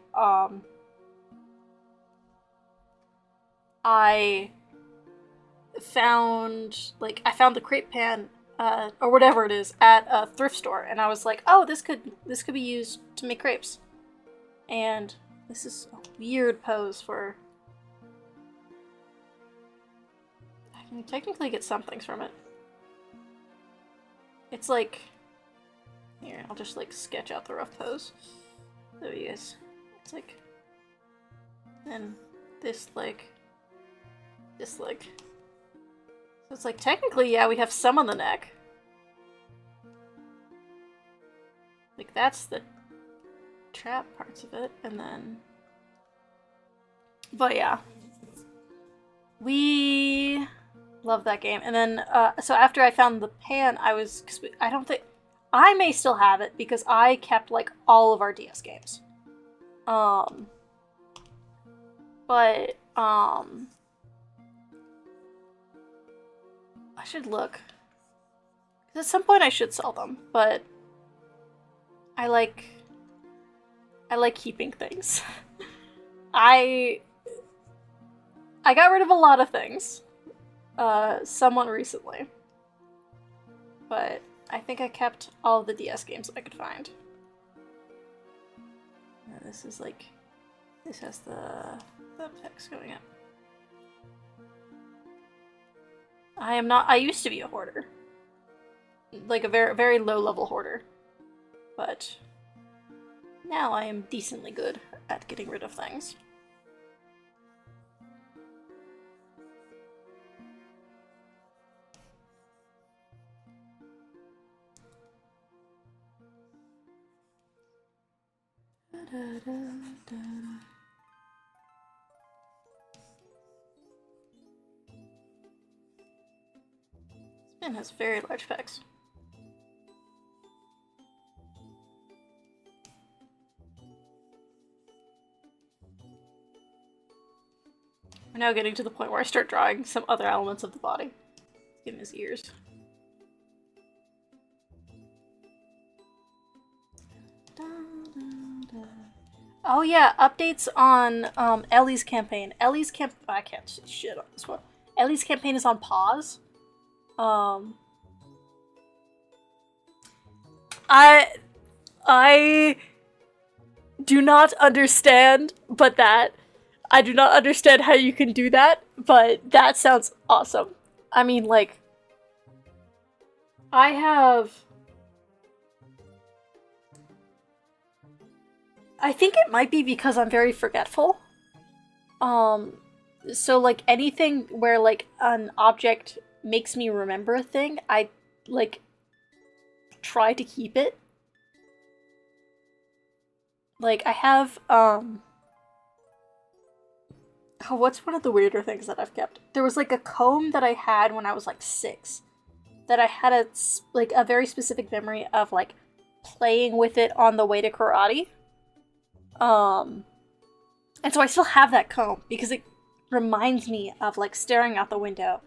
found the crepe pan or whatever it is at a thrift store, and I was like, oh, this could be used to make crepes. And this is a weird pose for. I can technically get some things from it. It's like, here, I'll just like sketch out the rough pose. There he is. It's like, then this leg. So it's like, technically, yeah, we have some on the neck. Like, that's the trap parts of it, and then. But yeah. We love that game. And then, so after I found the pan, I don't think. I may still have it because I kept like all of our DS games. But I should look. At some point I should sell them, but I like keeping things. I got rid of a lot of things somewhat recently. But I think I kept all of the DS games I could find. This is like, this has the text going up. I used to be a hoarder. Like a very, very low level hoarder. But now I am decently good at getting rid of things. This pen has very large pecs. We're now getting to the point where I start drawing some other elements of the body. Give him his ears. Oh yeah, updates on Ellie's campaign. I can't see shit on this one. Ellie's campaign is on pause. I do not understand, but I do not understand how you can do that, but that sounds awesome. I mean, like, I think it might be because I'm very forgetful. So, like, anything where, like, an object makes me remember a thing, I, like, try to keep it. Like, I have, oh, what's one of the weirder things that I've kept? There was, like, a comb that I had when I was, like, 6. That I had like, a very specific memory of, like, playing with it on the way to karate. And so I still have that comb because it reminds me of, like, staring out the window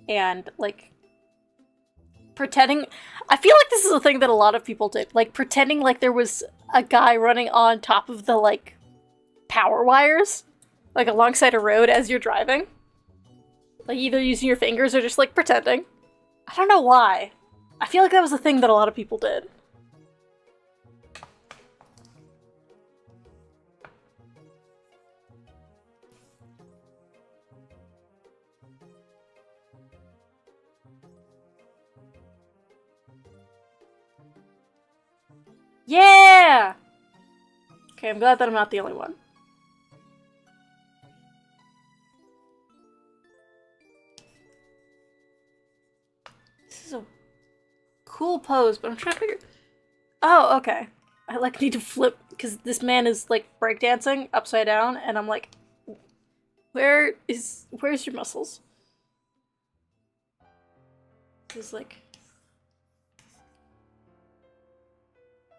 and, like, pretending. I feel like this is a thing that a lot of people did. Like, pretending like there was a guy running on top of the, like, power wires, like, alongside a road as you're driving. Like, either using your fingers or just, like, pretending. I don't know why. I feel like that was a thing that a lot of people did. Yeah! Okay, I'm glad that I'm not the only one. This is a cool pose, but I'm trying to figure... Oh, okay. I, like, need to flip, because this man is, like, breakdancing upside down, and I'm like, where's your muscles? He's like...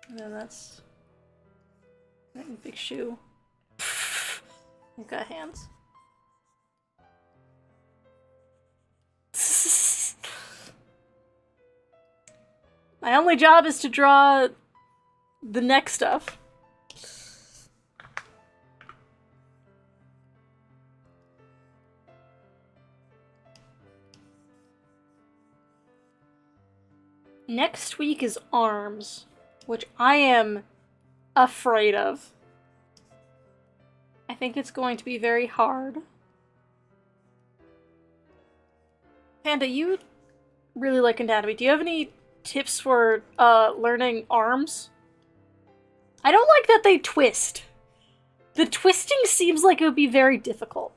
And then that's... Big shoe. You've got hands. My only job is to draw the neck stuff. Next week is arms, which I am afraid of. I think it's going to be very hard. Panda, you really like anatomy. Do you have any tips for learning arms? I don't like that they twist. The twisting seems like it would be very difficult.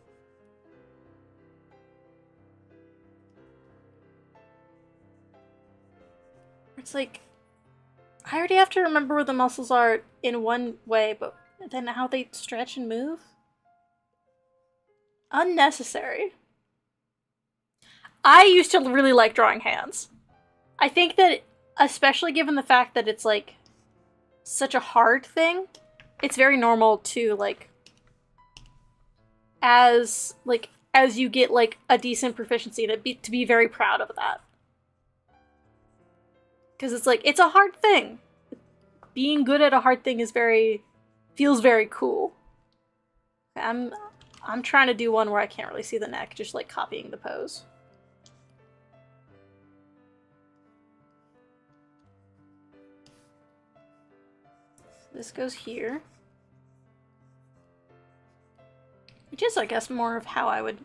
It's like, I already have to remember where the muscles are in one way, but then how they stretch and move? Unnecessary. I used to really like drawing hands. I think that, especially given the fact that it's, like, such a hard thing, it's very normal to, like, as you get, like, a decent proficiency, to be very proud of that. Because it's like, it's a hard thing. Being good at a hard thing feels very cool. I'm trying to do one where I can't really see the neck, just, like, copying the pose. This goes here. Which is, I guess, more of how I would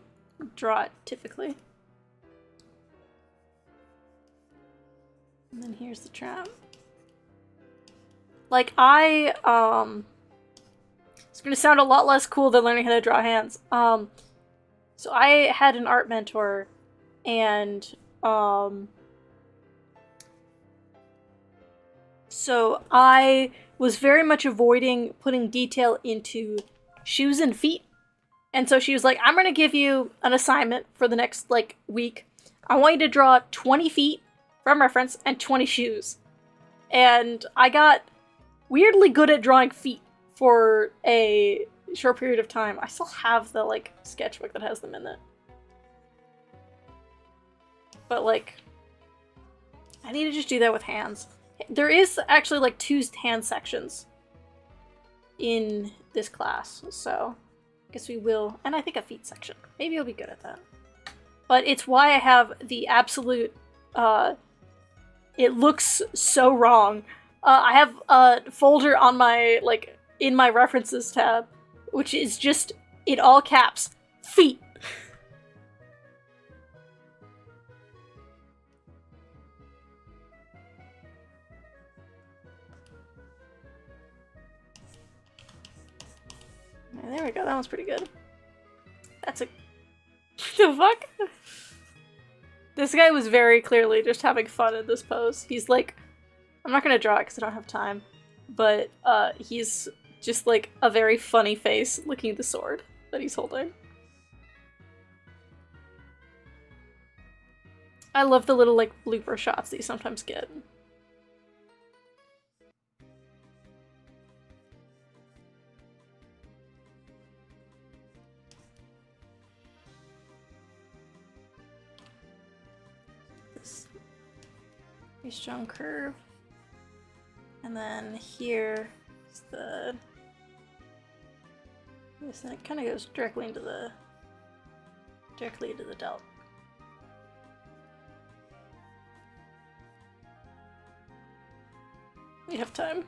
draw it typically. And then here's the trap. Like, it's gonna sound a lot less cool than learning how to draw hands. So I had an art mentor, and, so I was very much avoiding putting detail into shoes and feet. And so she was like, I'm gonna give you an assignment for the next, like, week. I want you to draw 20 feet from reference and 20 shoes. And I got weirdly good at drawing feet for a short period of time. I still have the, like, sketchbook that has them in it. But, like, I need to just do that with hands. There is actually, like, 2 hand sections in this class, so I guess we will. And I think a feet section. Maybe I'll be good at that. But it's why I have the absolute, it looks so wrong. I have a folder on my, like, in my references tab, which is just, in all caps, feet. There we go, that one's pretty good. That's a the fuck? This guy was very clearly just having fun in this pose. He's like, I'm not gonna draw it because I don't have time, but he's just like a very funny face looking at the sword that he's holding. I love the little like blooper shots that you sometimes get. This very strong curve. And then here is the this, and it kind of goes directly into the delt. We have time.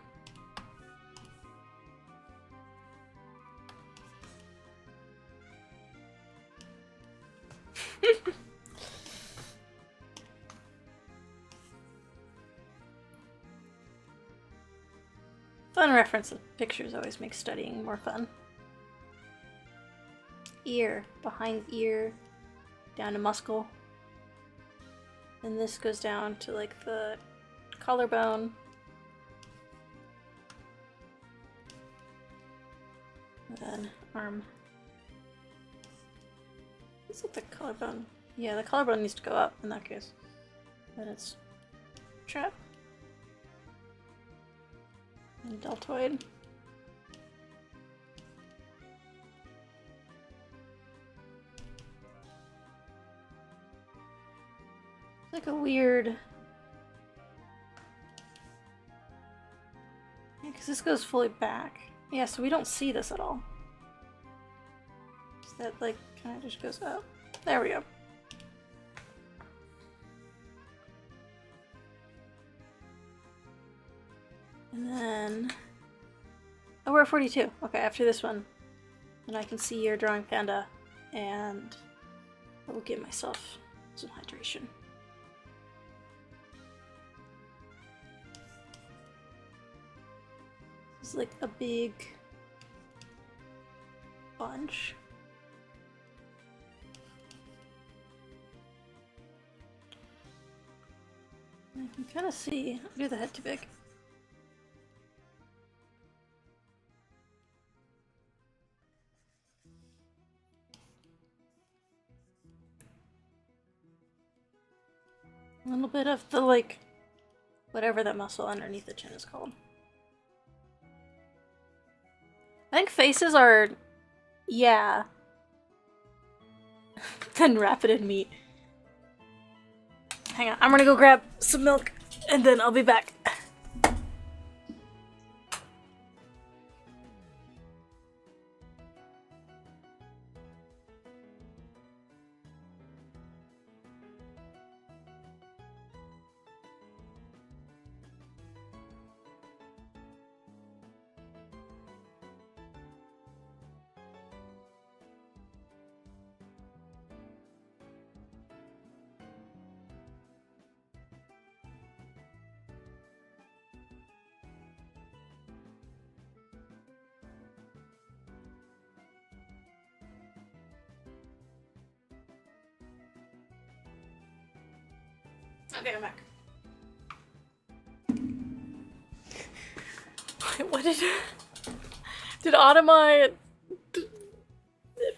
Fun reference of pictures always makes studying more fun. Ear, behind ear, down to muscle. And this goes down to like the collarbone. And then arm. Looks like the collarbone. Yeah, the collarbone needs to go up in that case. Then it's trap. And deltoid. It's like a weird... Yeah, because this goes fully back. Yeah, so we don't see this at all. So that like kind of just goes up. There we go. And then... Oh, we're at 42. Okay, after this one. And I can see you're drawing panda. And I will give myself some hydration. This is like a big bunch. I can kind of see. I'll do the head too big. A little bit of the, like, whatever that muscle underneath the chin is called. I think faces are, yeah. Then wrap it in meat. Hang on, I'm gonna go grab some milk and then I'll be back. Okay, I'm back. What did Automon...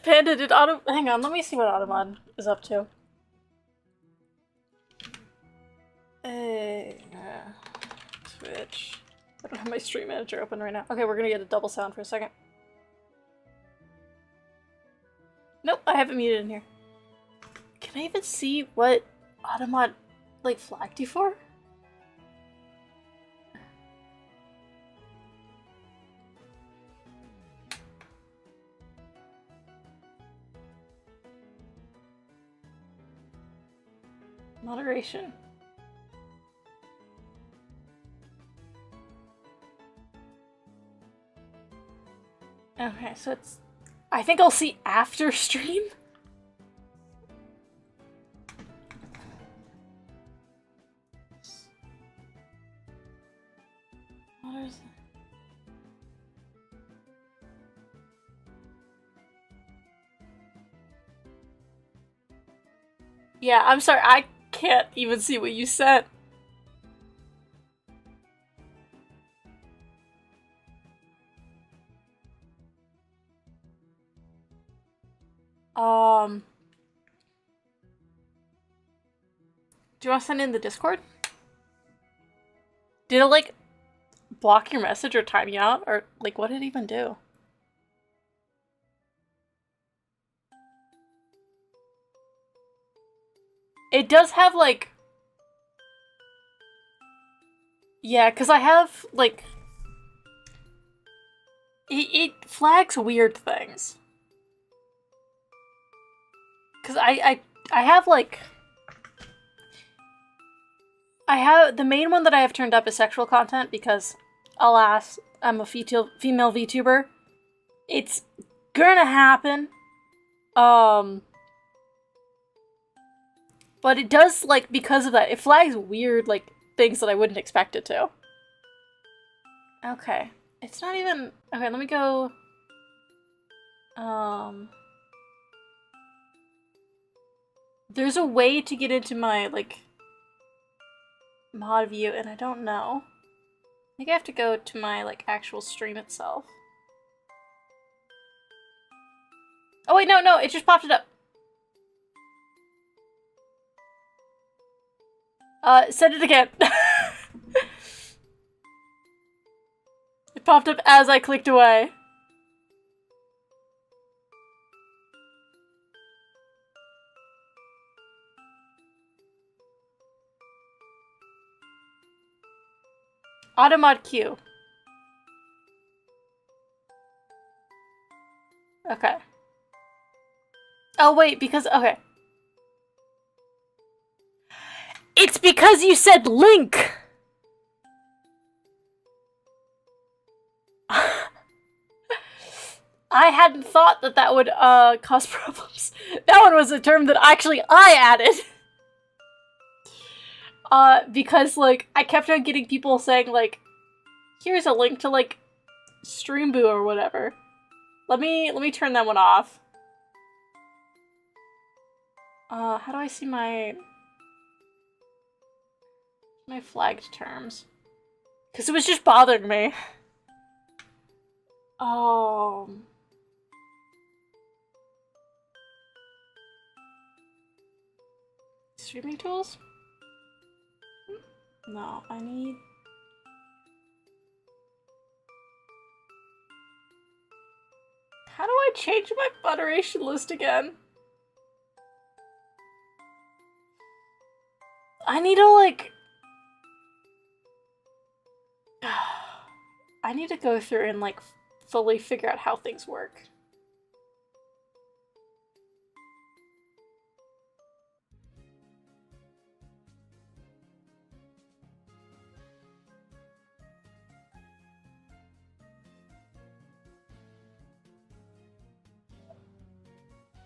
Panda, did Automon... Hang on, let me see what Automon is up to. Twitch. I don't have my stream manager open right now. Okay, we're gonna get a double sound for a second. Nope, I have it muted in here. Can I even see what Automon, like, flagged you for? Moderation. Okay, so it's... I think I'll see after stream? What is it? Yeah, I'm sorry, I can't even see what you sent. Do you want to send in the Discord? Did it, like, block your message or time you out? Or, like, what did it even do? It does have, like... Yeah, because I have, like... It flags weird things. Because I have, like... I have... The main one that I have turned up is sexual content because, alas, I'm a female VTuber. It's gonna happen. But it does, like, because of that, it flags weird, like, things that I wouldn't expect it to. Okay. It's not even... Okay, let me go... There's a way to get into my, like, mod view, and I don't know. I think I have to go to my, like, actual stream itself. Oh, wait, no, it just popped it up. Send it again. It popped up as I clicked away. Automod Q. Okay. Oh, wait, because... Okay. It's because you said link! I hadn't thought that that would, cause problems. That one was a term that actually I added. Because, like, I kept on getting people saying, like, here's a link to, like, Streamboo or whatever. Let me turn that one off. How do I see my flagged terms? Because it was just bothering me. Streaming tools? No, I need... How do I change my moderation list again? I need to, like... I need to go through and, like, fully figure out how things work.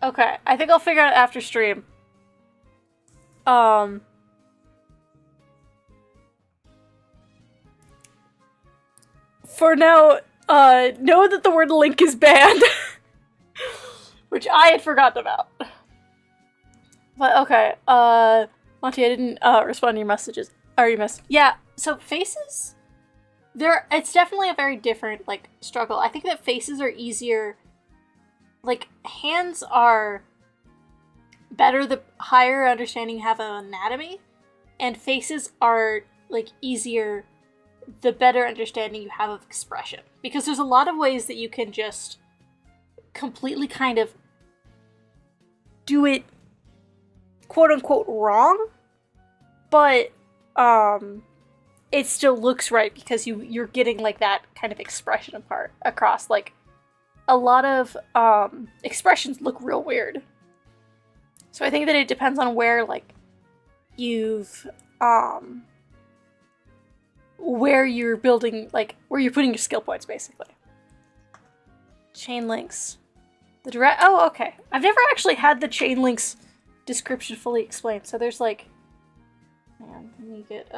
Okay, I think I'll figure it out after stream. For now, know that the word link is banned. Which I had forgotten about. But okay, Monty, I didn't respond to your messages. Or your message. Yeah, so faces? It's definitely a very different, like, struggle. I think that faces are easier. Like, hands are better the higher understanding you have of anatomy, and faces are, like, easier the better understanding you have of expression. Because there's a lot of ways that you can just completely kind of do it quote-unquote wrong, but it still looks right because you're getting, like, that kind of expression across. Like, a lot of expressions look real weird. So I think that it depends on where, like, where you're building, like, where you're putting your skill points, basically. Chain links. Oh, okay. I've never actually had the chain links description fully explained, so there's, like... Man, let me get,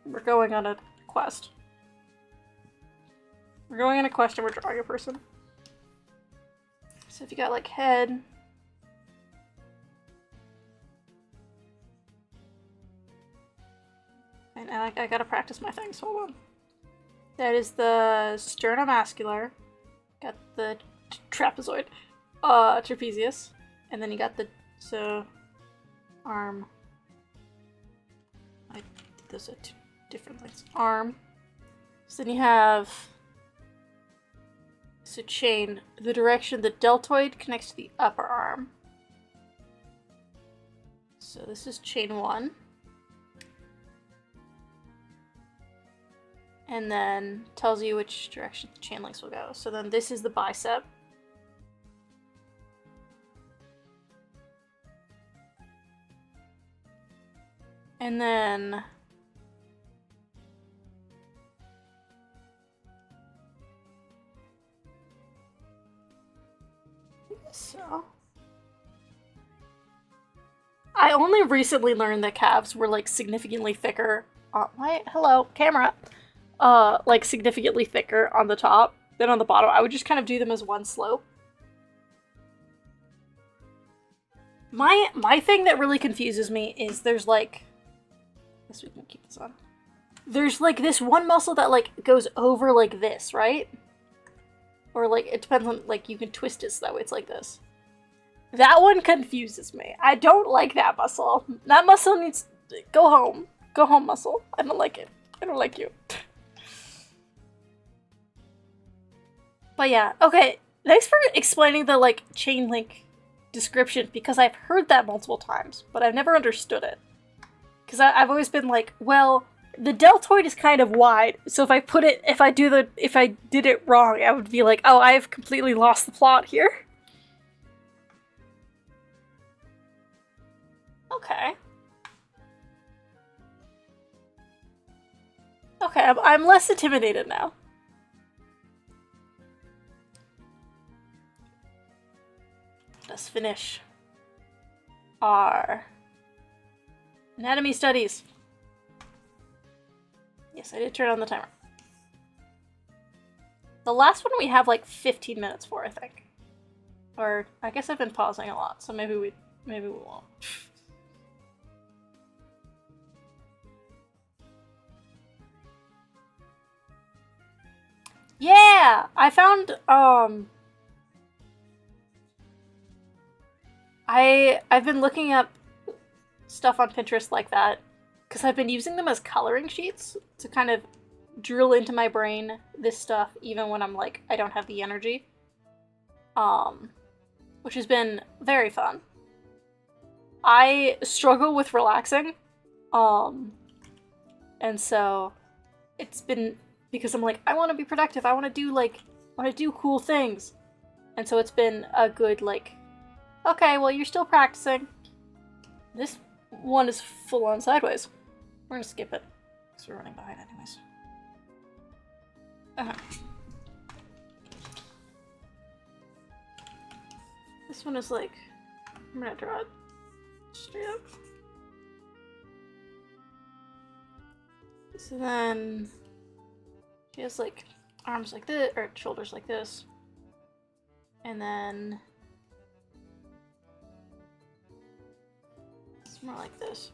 we're going on a quest. We're going on a quest and we're drawing a person. So if you got, like, head... And I gotta practice my things. Hold on. That is the sternomuscular. Got the trapezoid. Trapezius. And then you got the arm. I did those at two different things. Arm. So then you have chain. The direction the deltoid connects to the upper arm. So this is chain 1. And then tells you which direction the chain links will go. So then this is the bicep. And then so I only recently learned that calves were like significantly thicker. Hello, camera. Like significantly thicker on the top than on the bottom. I would just kind of do them as one slope. My thing that really confuses me is there's like, I guess we can keep this on. There's like this one muscle that like goes over like this, right? Or like it depends on, like you can twist it so that way it's like this. That one confuses me. I don't like that muscle. That muscle needs to go home. Go home, muscle. I don't like it. I don't like you. But yeah, okay. Thanks for explaining the like chain link description, because I've heard that multiple times, but I've never understood it. Because I've always been like, well, the deltoid is kind of wide, so if I did it wrong, I would be like, oh, I've completely lost the plot here. Okay. Okay, I'm less intimidated now. Let's finish our anatomy studies. Yes, I did turn on the timer. The last one we have like 15 minutes for, I think. Or I guess I've been pausing a lot, so maybe we won't. Yeah, I found I've been looking up stuff on Pinterest like that because I've been using them as coloring sheets to kind of drill into my brain this stuff even when I'm like I don't have the energy. Which has been very fun. I struggle with relaxing. And so it's been because I'm like I want to be productive. I want to do cool things. And so it's been a good like okay, well, you're still practicing. This one is full on sideways. We're gonna skip it, because we're running behind anyways. This one is like, I'm gonna draw it straight up. So then, she has like arms like this, or shoulders like this. And then more like this.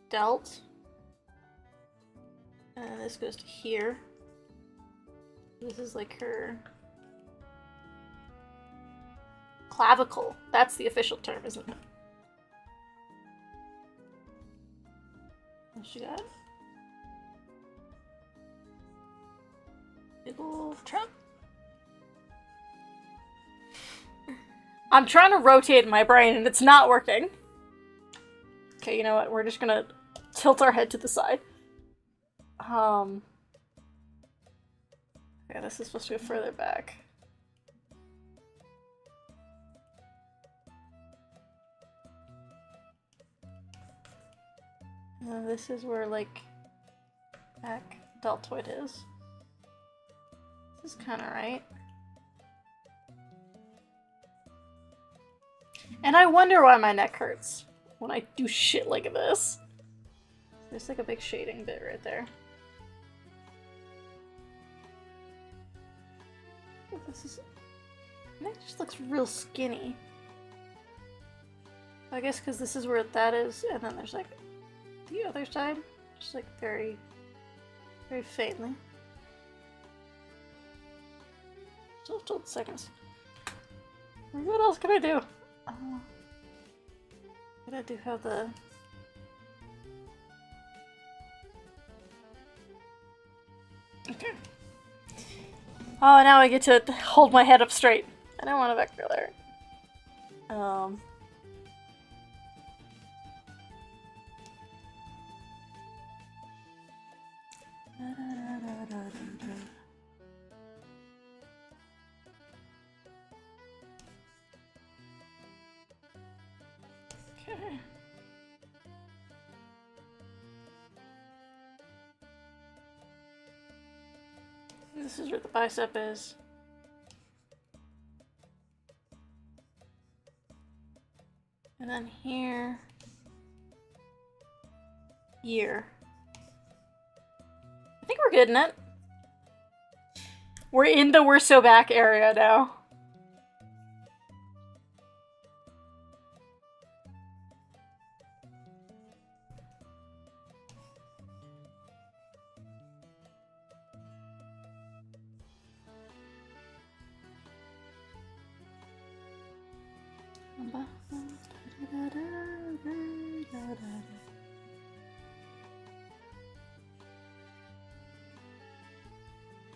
Delt. And this goes to here. This is like her clavicle. That's the official term, isn't it? What she got? Big ol' trunk. I'm trying to rotate my brain and it's not working. Okay, you know what? We're just gonna tilt our head to the side. Yeah, this is supposed to go further back. And this is where, like, back deltoid is. This is kind of right. And I wonder why my neck hurts when I do shit like this. There's like a big shading bit right there. This is... My neck just looks real skinny. I guess because this is where that is, and then there's like the other side, just like very, very faintly. Still 12 seconds. What else can I do? But I do have the... Okay. Oh, now I get to hold my head up straight. I don't want a vector layer. Okay. This is where the bicep is. And then here. Here. I think we're getting it. We're in the we're so back area now.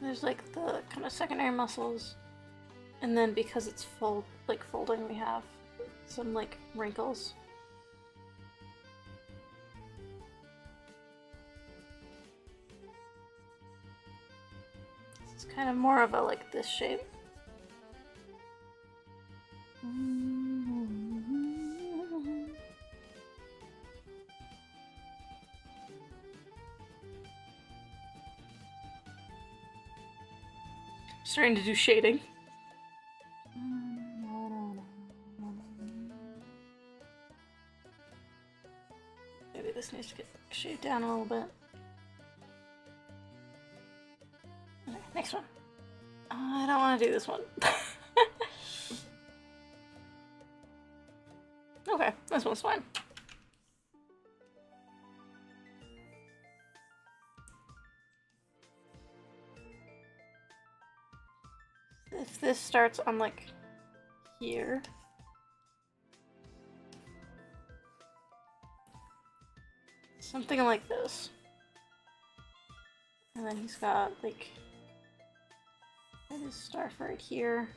There's like the kind of secondary muscles, and then because it's folding, we have some like wrinkles. It's kind of more of a like this shape. Starting to do shading. Maybe this needs to get shaded down a little bit. Okay, next one. I don't want to do this one. Okay, this one's fine. If this starts on like here. Something like this. And then he's got like his scarf right here.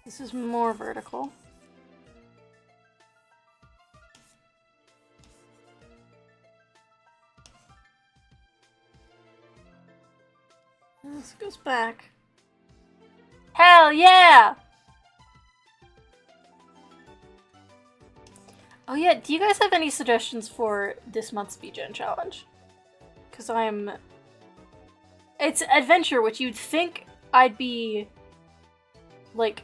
This is more vertical. And this goes back. Hell yeah! Oh yeah, do you guys have any suggestions for this month's BGen challenge? Because it's adventure, which you'd think I'd be, like,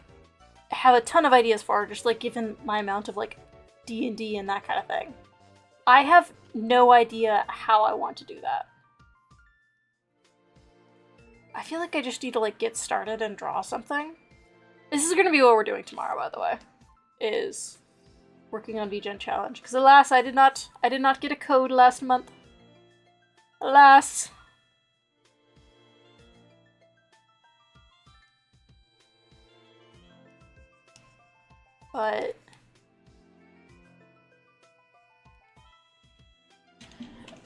have a ton of ideas for, just, like, given my amount of, like, D&D and that kind of thing. I have no idea how I want to do that. I feel like I just need to, like, get started and draw something. This is gonna be what we're doing tomorrow, by the way. Is working on VGen challenge. Because alas, I did not get a code last month. Alas. But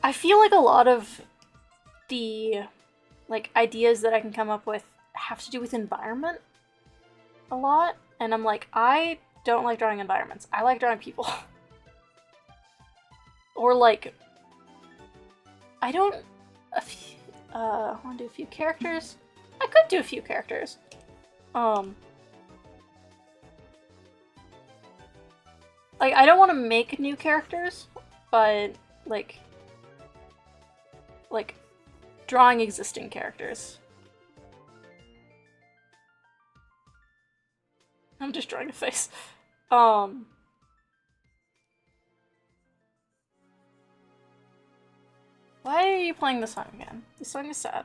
I feel like a lot of the like ideas that I can come up with have to do with environment a lot, and I'm like, I don't like drawing environments. I like drawing people. Or like, I don't want to do a few characters. I could do a few characters. Like, I don't want to make new characters, but like drawing existing characters. I'm just drawing a face. Why are you playing this song again? This song is sad.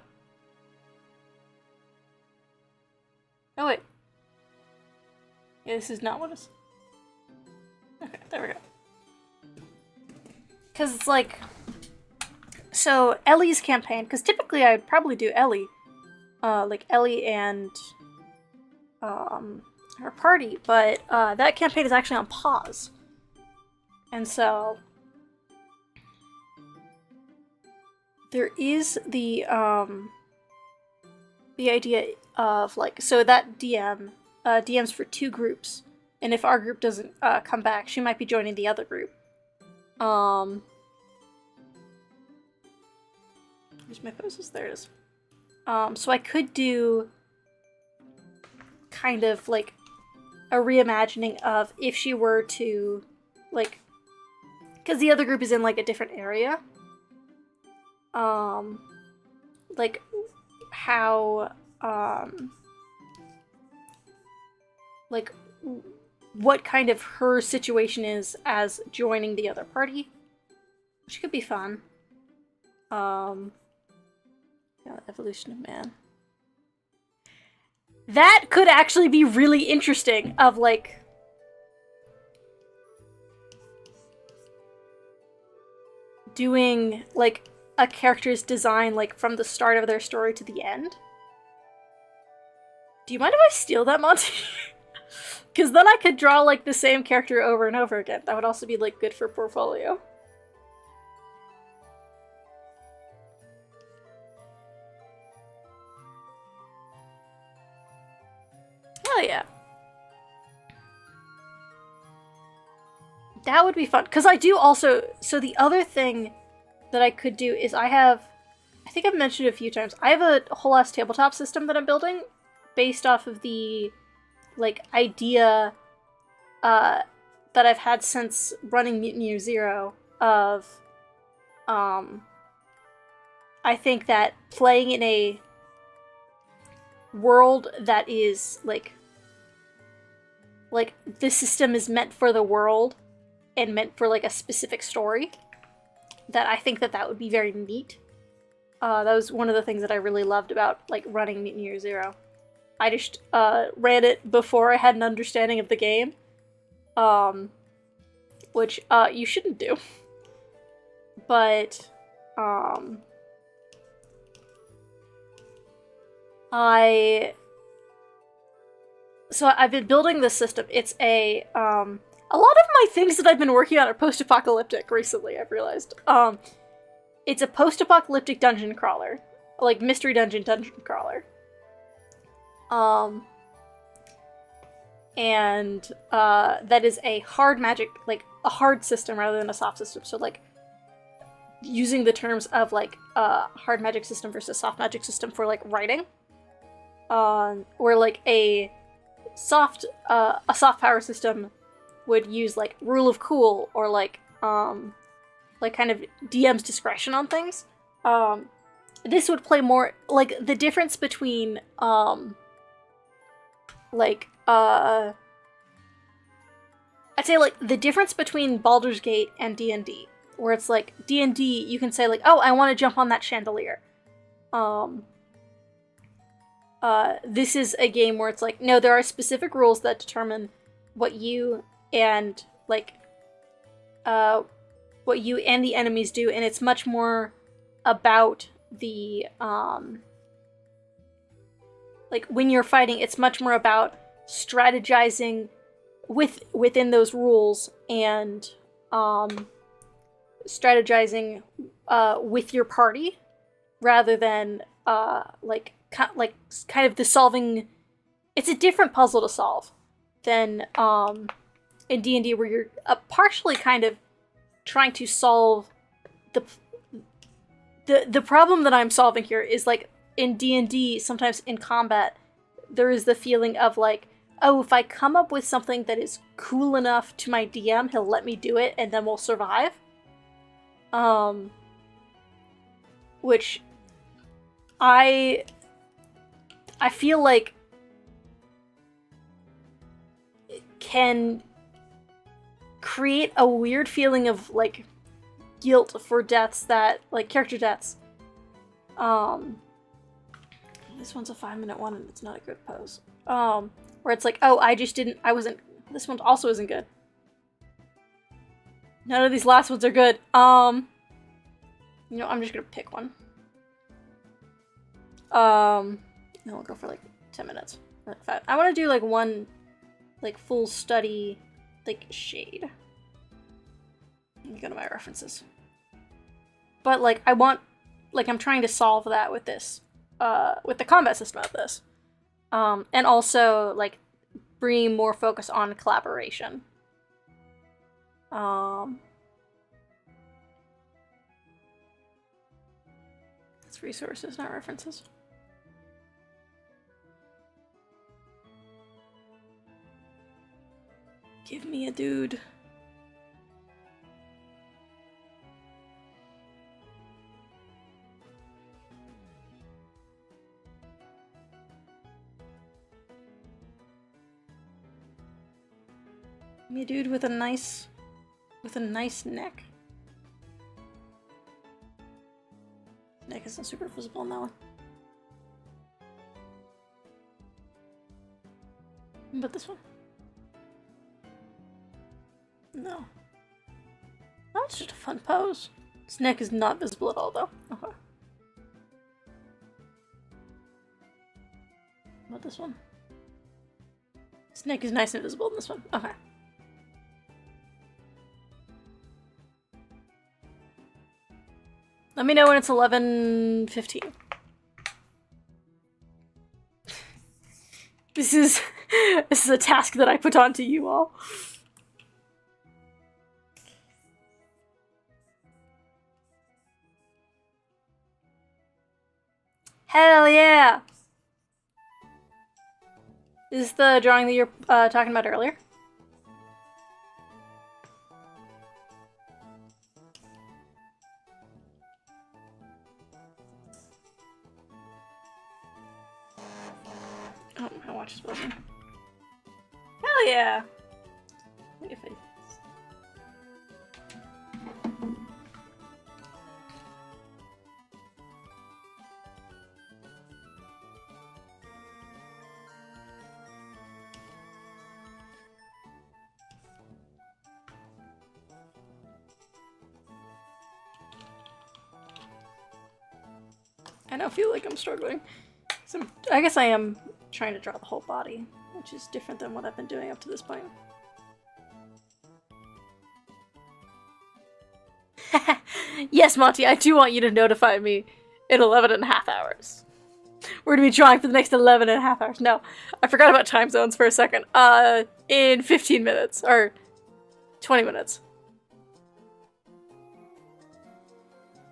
Oh wait. Yeah, this is not what it's... Okay, there we go. Because it's like... So, Ellie's campaign, because typically I'd probably do Ellie. Like Ellie and her party, but that campaign is actually on pause. And so... There is the idea of, like, so that DM DMs for 2 groups, and if our group doesn't come back, she might be joining the other group. Where's my poses? There it is. So I could do kind of like a reimagining of if she were to, like, because the other group is in like a different area. Like how, like what kind of her situation is as joining the other party, which could be fun. Yeah, evolution of man. That could actually be really interesting, of like doing like a character's design like from the start of their story to the end. Do you mind if I steal that, Monty? Because then I could draw like the same character over and over again. That would also be like good for portfolio. Hell yeah. That would be fun. Because I do also... So the other thing that I could do is I think I've mentioned it a few times, I have a whole ass tabletop system that I'm building based off of the, like, idea that I've had since running Mutant Year Zero of, I think that playing in a world that is, like, the system is meant for the world and meant for, like, a specific story, that I think that would be very neat. That was one of the things that I really loved about, like, running Mutant Year Zero. I just ran it before I had an understanding of the game, which you shouldn't do. But so I've been building this system. It's a lot of my things that I've been working on are post-apocalyptic recently, I've realized. It's a post-apocalyptic dungeon crawler. Like, mystery dungeon crawler. And that is a hard magic, like, a hard system rather than a soft system. So, like, using the terms of, like, hard magic system versus soft magic system for, like, writing. Or, like, a soft power system would use, like, rule of cool, or, like kind of DM's discretion on things. This would play more, like, the difference between, I'd say, like, the difference between Baldur's Gate and D&D, where it's, like, D&D, you can say, like, oh, I want to jump on that chandelier. This is a game where it's, like, no, there are specific rules that determine what you and, like, what you and the enemies do, and it's much more about the, like, when you're fighting, it's much more about strategizing within those rules, and, strategizing, with your party, rather than, like, kind of the solving... It's a different puzzle to solve than, in D&D, where you're partially kind of trying to solve the problem that I'm solving here is, like, in D&D, sometimes in combat, there is the feeling of, like, oh, if I come up with something that is cool enough to my DM, he'll let me do it, and then we'll survive. Which I feel like it can create a weird feeling of, like, guilt for deaths that, like, character deaths. This one's a 5-minute one and it's not a good pose. Where Where it's like, oh, I wasn't, this one also isn't good. None of these last ones are good. I'm just gonna pick one. No, we'll go for like 10 minutes. Or like 5. I want to do like one, like full study, like shade. Let me go to my references. But like, I'm trying to solve that with this, with the combat system of this. And also like bringing more focus on collaboration. It's resources, not references. Give me a dude. Give me a dude with a nice neck. Neck isn't super visible in that one. But this one? No. Oh, it's just a fun pose. His neck is not visible at all, though. Okay. What about this one? His neck is nice and visible in this one. Okay. Let me know when it's 11:15. This is a task that I put onto you all. Hell yeah! Is this the drawing that you're talking about earlier? Oh, my watch is buzzing. Hell yeah! Wait if I now feel like I'm struggling. I guess I am trying to draw the whole body, which is different than what I've been doing up to this point. Yes, Monty, I do want you to notify me in 11.5 hours. We're gonna be drawing for the next 11.5 hours. No, I forgot about time zones for a second. In 15 minutes, or 20 minutes.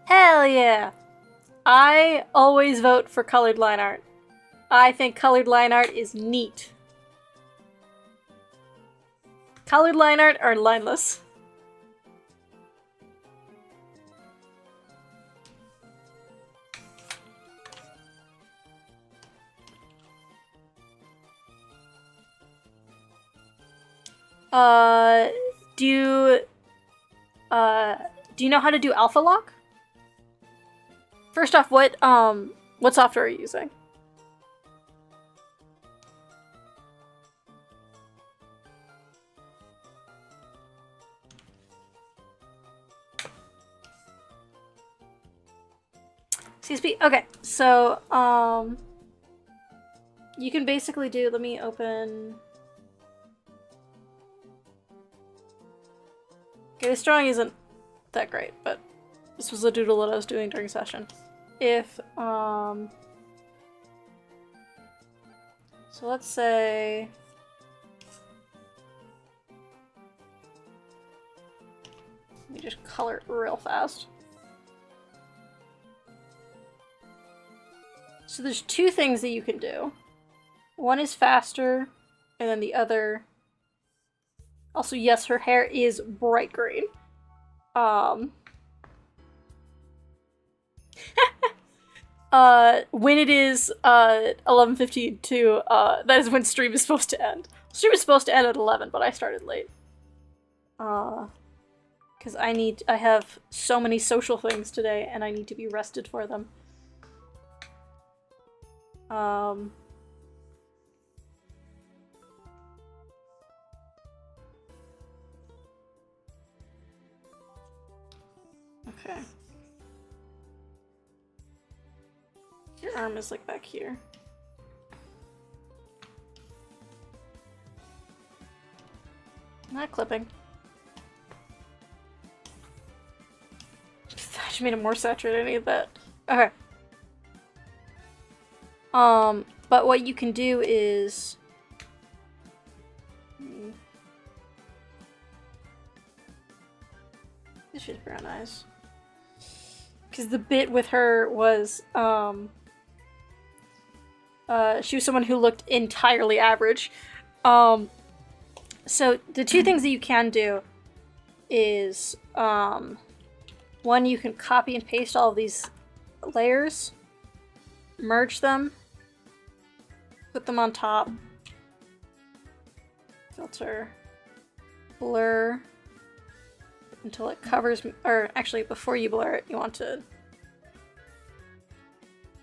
Hell yeah! I always vote for colored line art. I think colored line art is neat. Colored line art or lineless? Do you know how to do alpha lock? First off, what software are you using? CSP. Okay, so you can basically do. Let me open. Okay, this drawing isn't that great, but this was a doodle that I was doing during session. If so let's say let me just color it real fast. So there's two things that you can do. One is faster, and then the other... Also, yes, her hair is bright green. When it is 11:15 too, that is when stream is supposed to end. Stream is supposed to end at 11, but I started late. Because I have so many social things today, and I need to be rested for them. Okay. Your arm is like back here. Not clipping. I just made it more saturated. I need that. Okay. But what you can do is this is brown eyes. Because the bit with her was she was someone who looked entirely average. So the two things that you can do is one, you can copy and paste all of these layers, merge them, put them on top, filter, blur until it covers, or actually before you blur it, you want to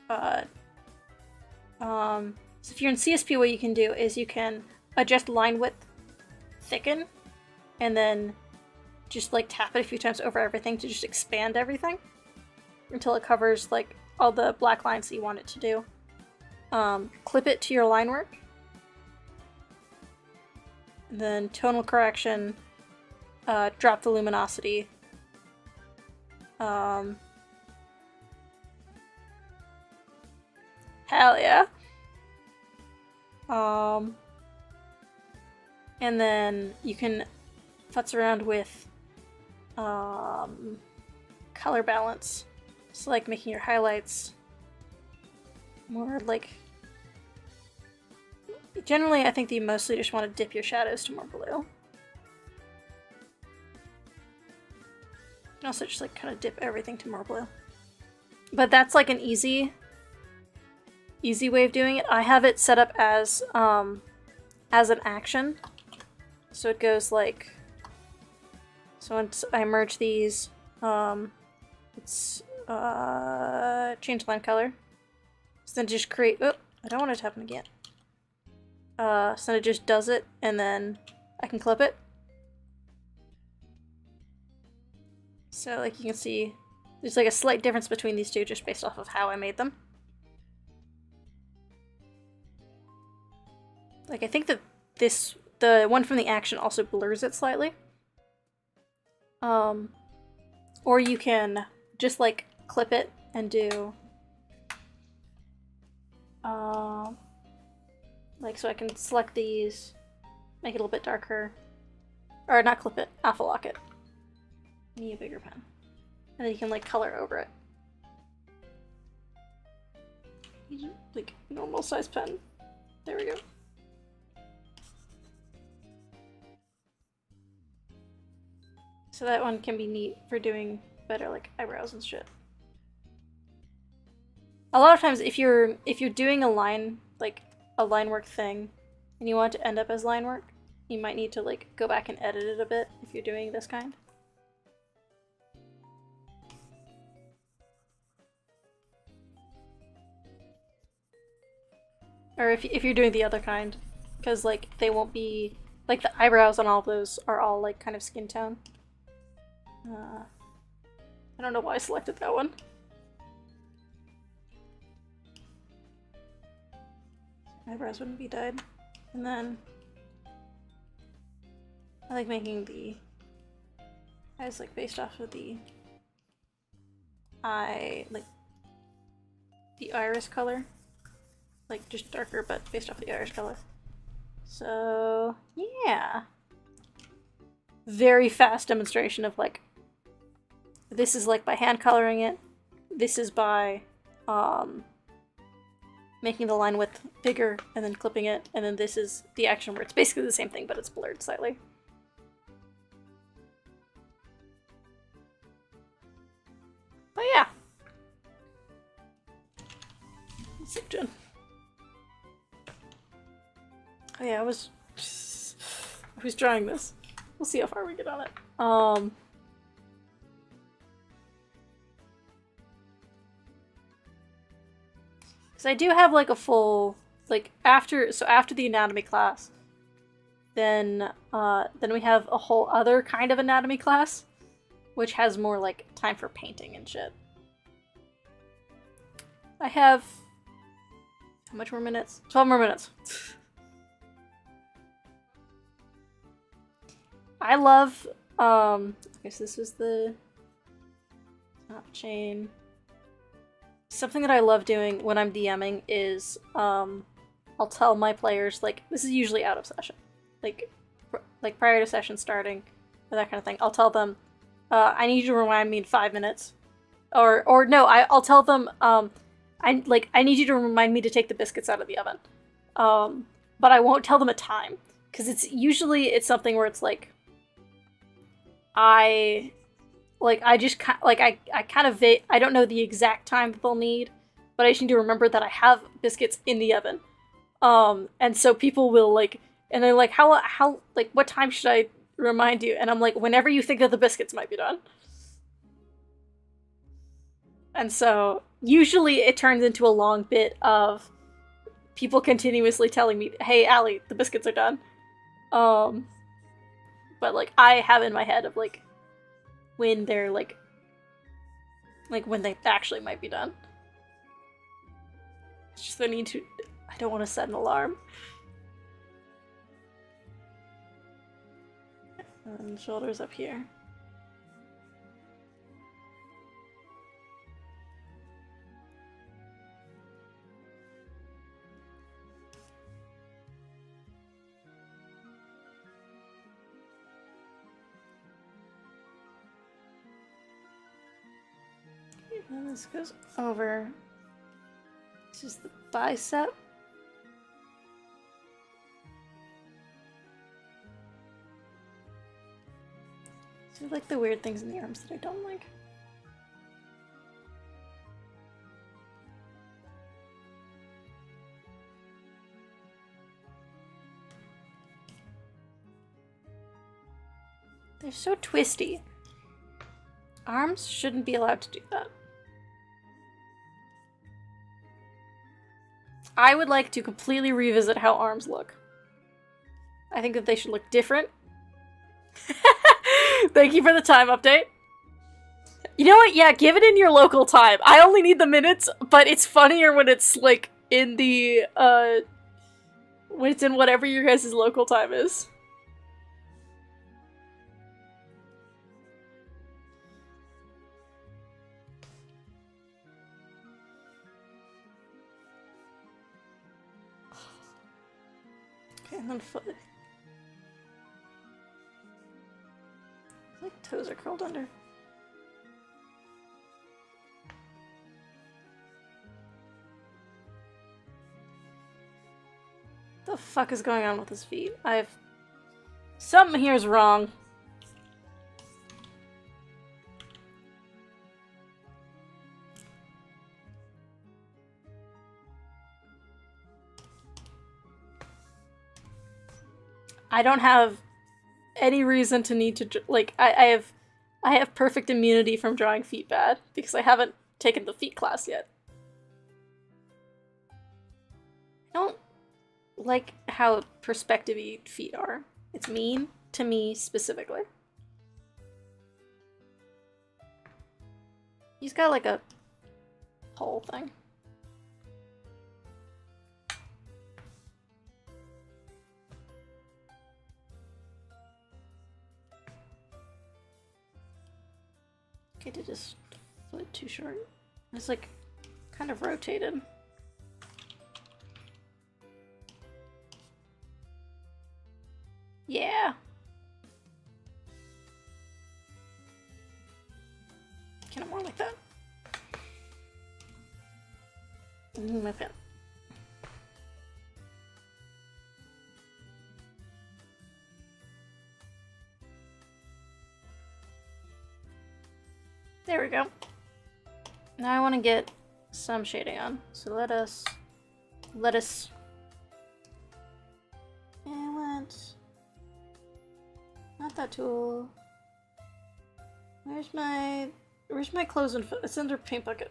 so if you're in CSP, what you can do is you can adjust line width, thicken, and then just like tap it a few times over everything to just expand everything until it covers like all the black lines that you want it to do. Clip it to your line work, then tonal correction, drop the luminosity, hell yeah. And then you can futz around with color balance. So like making your highlights more like... Generally, I think that you mostly just want to dip your shadows to more blue. You can also just like kind of dip everything to more blue. But that's like an easy way of doing it. I have it set up as an action. So it goes like, so once I merge these, it's change line color. So then just create, oh, I don't want it to happen again. So then it just does it, and then I can clip it. So like you can see, there's like a slight difference between these two just based off of how I made them. Like I think that the one from the action also blurs it slightly. Or you can just like clip it and do like, so I can select these, make it a little bit darker, or not clip it, alpha lock it. Need a bigger pen. And then you can like color over it. Like normal size pen. There we go. So that one can be neat for doing better like eyebrows and shit. A lot of times if you're doing a line work thing and you want it to end up as line work, you might need to like go back and edit it a bit if you're doing this kind. Or if you're doing the other kind, because like they won't be, like the eyebrows on all of those are all like kind of skin tone. I don't know why I selected that one. Eyebrows wouldn't be dyed. And then I like making the eyes like based off of the eye, like the iris color. Like just darker but based off the iris color. So yeah. Very fast demonstration of like, this is like by hand coloring it, this is by making the line width bigger and then clipping it, and then this is the action where it's basically the same thing but it's blurred slightly. Oh yeah. Zip gen. Oh yeah, I was drawing this. We'll see how far we get on it. So I do have like a full, like after the anatomy class, then we have a whole other kind of anatomy class which has more like time for painting and shit. I have how much more minutes? 12 more minutes. I love I guess this is the top chain. Something that I love doing when I'm DMing is I'll tell my players, like, this is usually out of session, like prior to session starting or that kind of thing. I'll tell them I need you to remind me in 5 minutes, or no, I'll tell them I need you to remind me to take the biscuits out of the oven, but I won't tell them a time, because it's something where it's like I don't know the exact time that they'll need, but I just need to remember that I have biscuits in the oven. And so people will like, and they're like, how, like, what time should I remind you? And I'm like, whenever you think that the biscuits might be done. And so usually it turns into a long bit of people continuously telling me, hey, Allie, the biscuits are done. But like, I have in my head of like, when they're like when they actually might be done. It's just I don't want to set an alarm. And shoulders up here. And this goes over. This is the bicep. These are like the weird things in the arms that I don't like. They're so twisty. Arms shouldn't be allowed to do that. I would like to completely revisit how arms look. I think that they should look different. Thank you for the time update. You know what? Yeah, give it in your local time. I only need the minutes, but it's funnier when it's like in the when it's in whatever your guys' local time is. Okay, and then foot. Like toes are curled under. The fuck is going on with his feet? Something here is wrong. I don't have any reason to need to, like, I have perfect immunity from drawing feet bad because I haven't taken the feet class yet. I don't like how perspective-y feet are. It's mean to me specifically. He's got like a hole thing. Okay, did his foot too short? It's like kind of rotated. Yeah. Kind of more like that. My pen. There we go. Now I want to get some shading on. So let us and let's not that tool. Where's my close and fill? It's under paint bucket.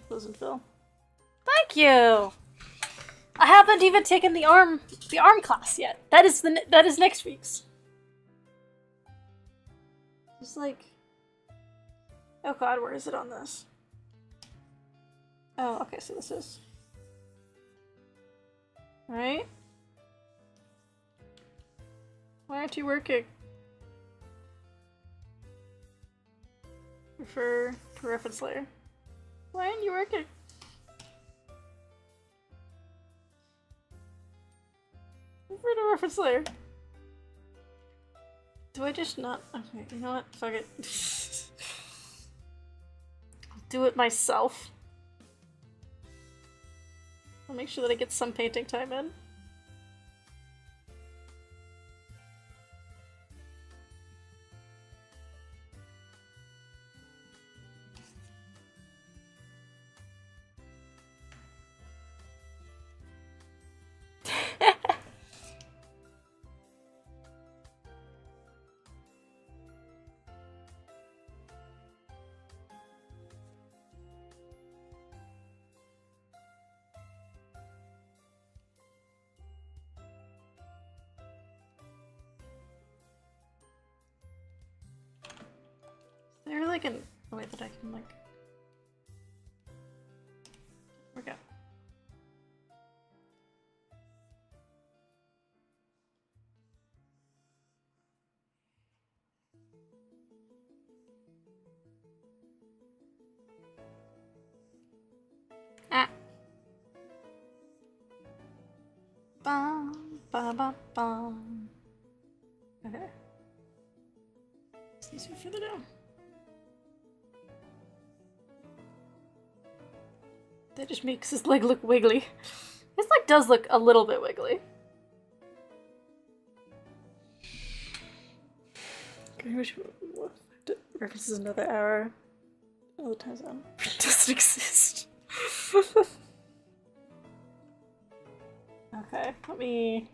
Close and fill. Thank you. I haven't even taken the arm class yet. That is next week's. Just like... Oh god, where is it on this? Oh, okay, so this is... Right? Why aren't you working? For reference layer. Why aren't you working? For the reference layer. Do I just not? Okay, you know what? Fuck it. I'll do it myself. I'll make sure that I get some painting time in. Is there like a way that I can like work out? Ah. Bum, bum, bum, bum. Okay. This needs to be further down. That just makes his leg look wiggly. His leg does look a little bit wiggly. Okay, which references another hour. All the time zone doesn't exist. Okay, let me.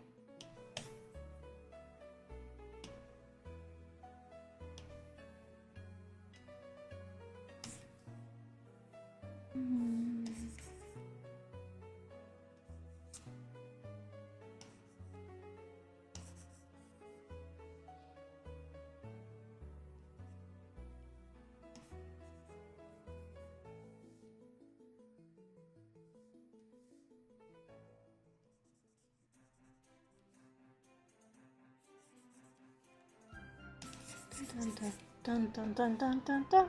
Dun dun dun dun dun dun dun.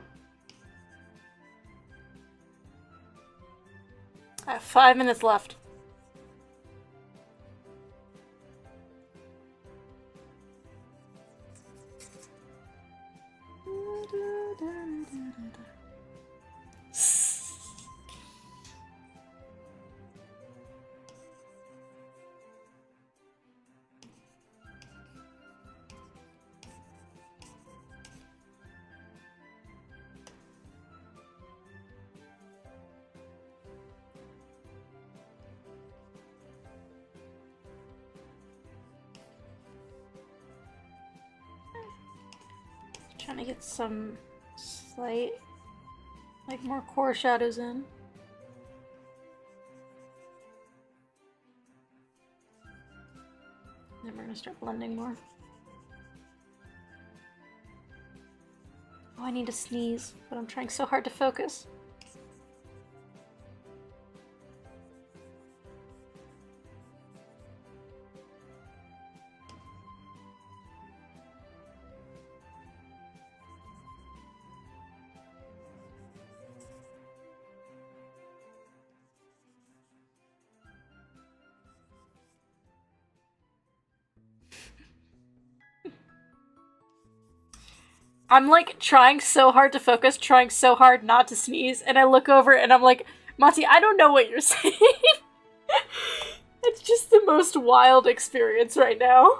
I have 5 minutes left. Trying to get some slight, like, more core shadows in. Then we're gonna start blending more. Oh, I need to sneeze, but I'm trying so hard to focus. I'm like trying so hard to focus, trying so hard not to sneeze, and I look over and I'm like, Monty, I don't know what you're saying. It's just the most wild experience right now.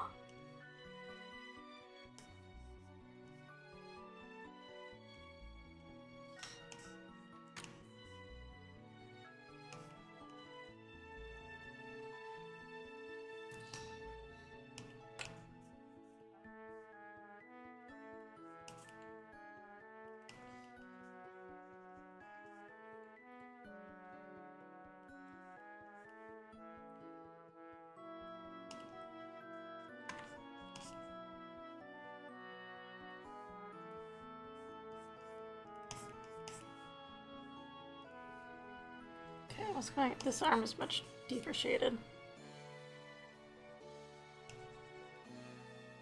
What's going? This arm is much deeper shaded.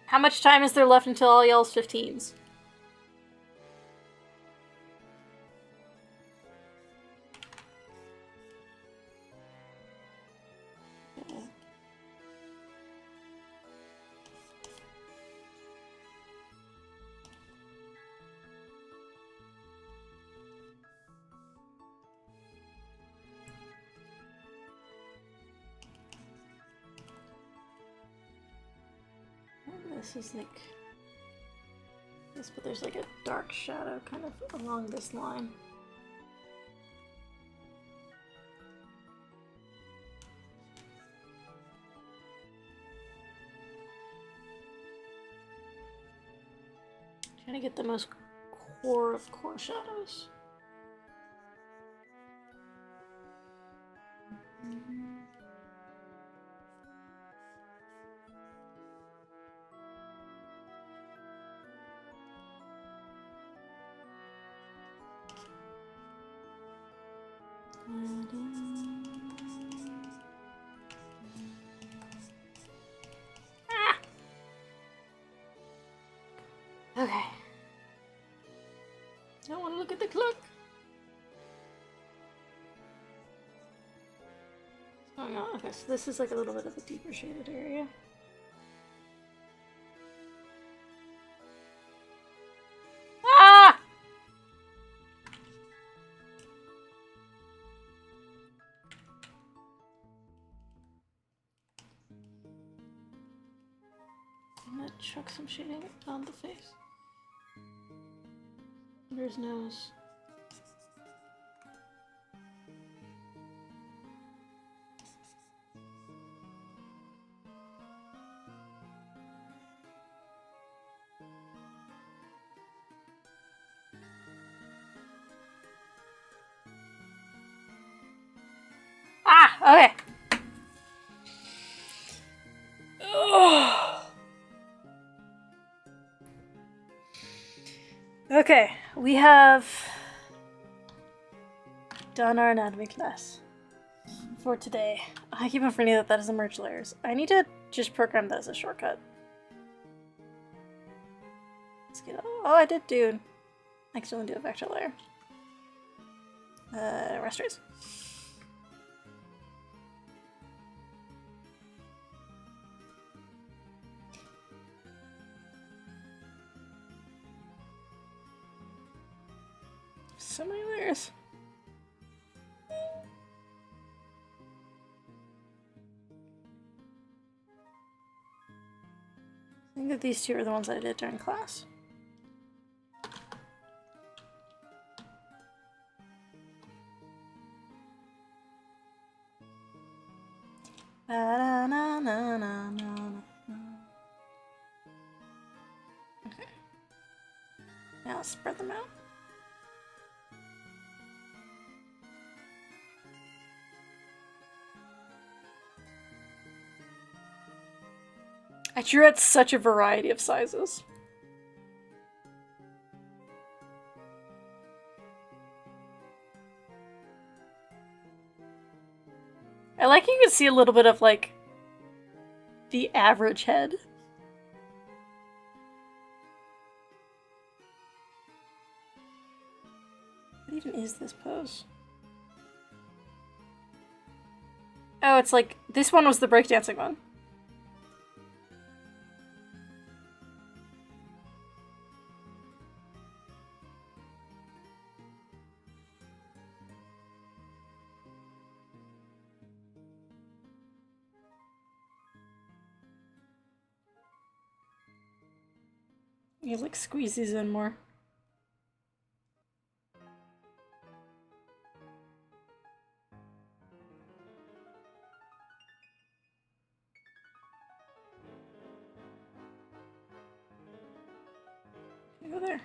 How much time is there left until all y'all's 15s? This is like this, but there's like a dark shadow kind of along this line. Trying to get the most core of core shadows. Okay. I want to look at the clock. What's going on? Okay, so this is like a little bit of a deeper shaded area. Ah! I'm gonna chuck some shading on the face. Under his nose. Ah, okay. Okay, we have done our anatomy class for today. I keep on forgetting that that is a merge layers. I need to just program that as a shortcut. Let's get. Oh, I did do. I can only do a vector layer. Restores. So many layers. I think that these two are the ones that I did during class. Okay. Now let's spread them out. I drew at such a variety of sizes. I like you can see a little bit of like the average head. What even is this pose? Oh, it's like this one was the breakdancing one. You like squeeze these in more. Go there.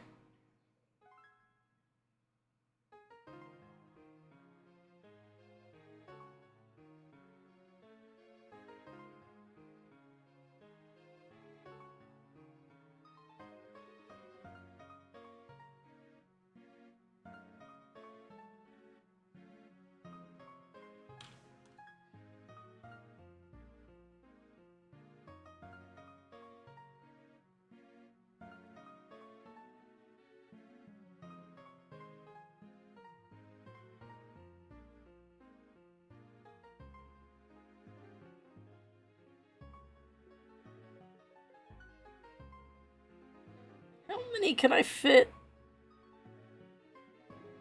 How many can I fit?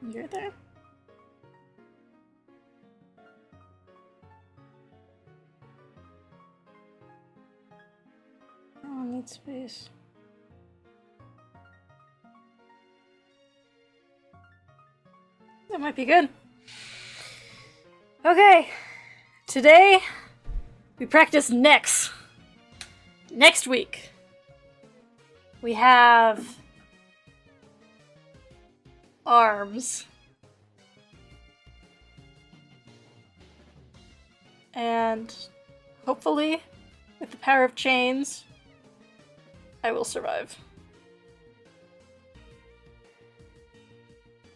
You're there. Oh, I need space. That might be good. Okay. Today, we practice necks. Next week, we have arms. And hopefully, with the power of chains, I will survive.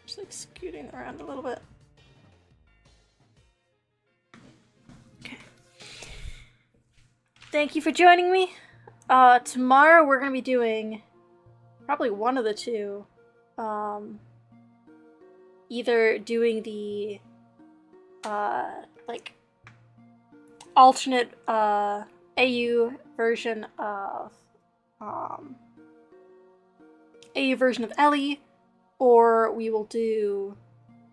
Just like scooting around a little bit. Okay. Thank you for joining me. Tomorrow we're gonna be doing probably one of the two. Either doing the like alternate AU version of Ellie, or we will do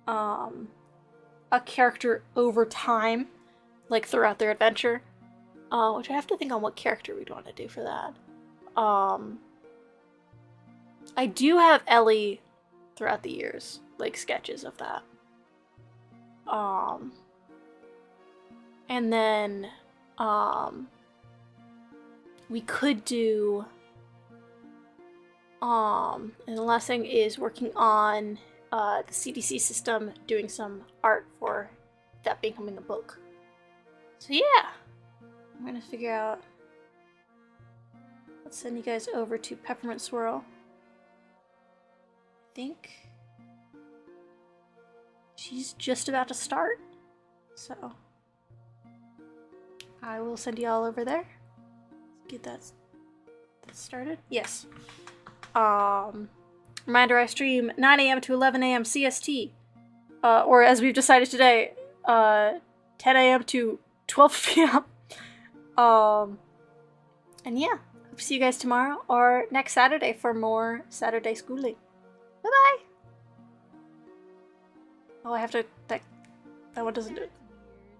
a character over time, like throughout their adventure. Which I have to think on what character we'd want to do for that. I do have Ellie throughout the years, like sketches of that. And then we could do and the last thing is working on the CDC system, doing some art for that becoming a book. So yeah, I'm gonna figure out. Let's send you guys over to Peppermint Swirl. I think she's just about to start, so I will send you all over there. Get that started. Yes. Reminder, I stream 9 a.m. to 11 a.m. CST. Or as we've decided today, 10 a.m. to 12 p.m. And yeah, hope to see you guys tomorrow or next Saturday for more Saturday schooling. Bye-bye! Oh, I have to... That one doesn't do it.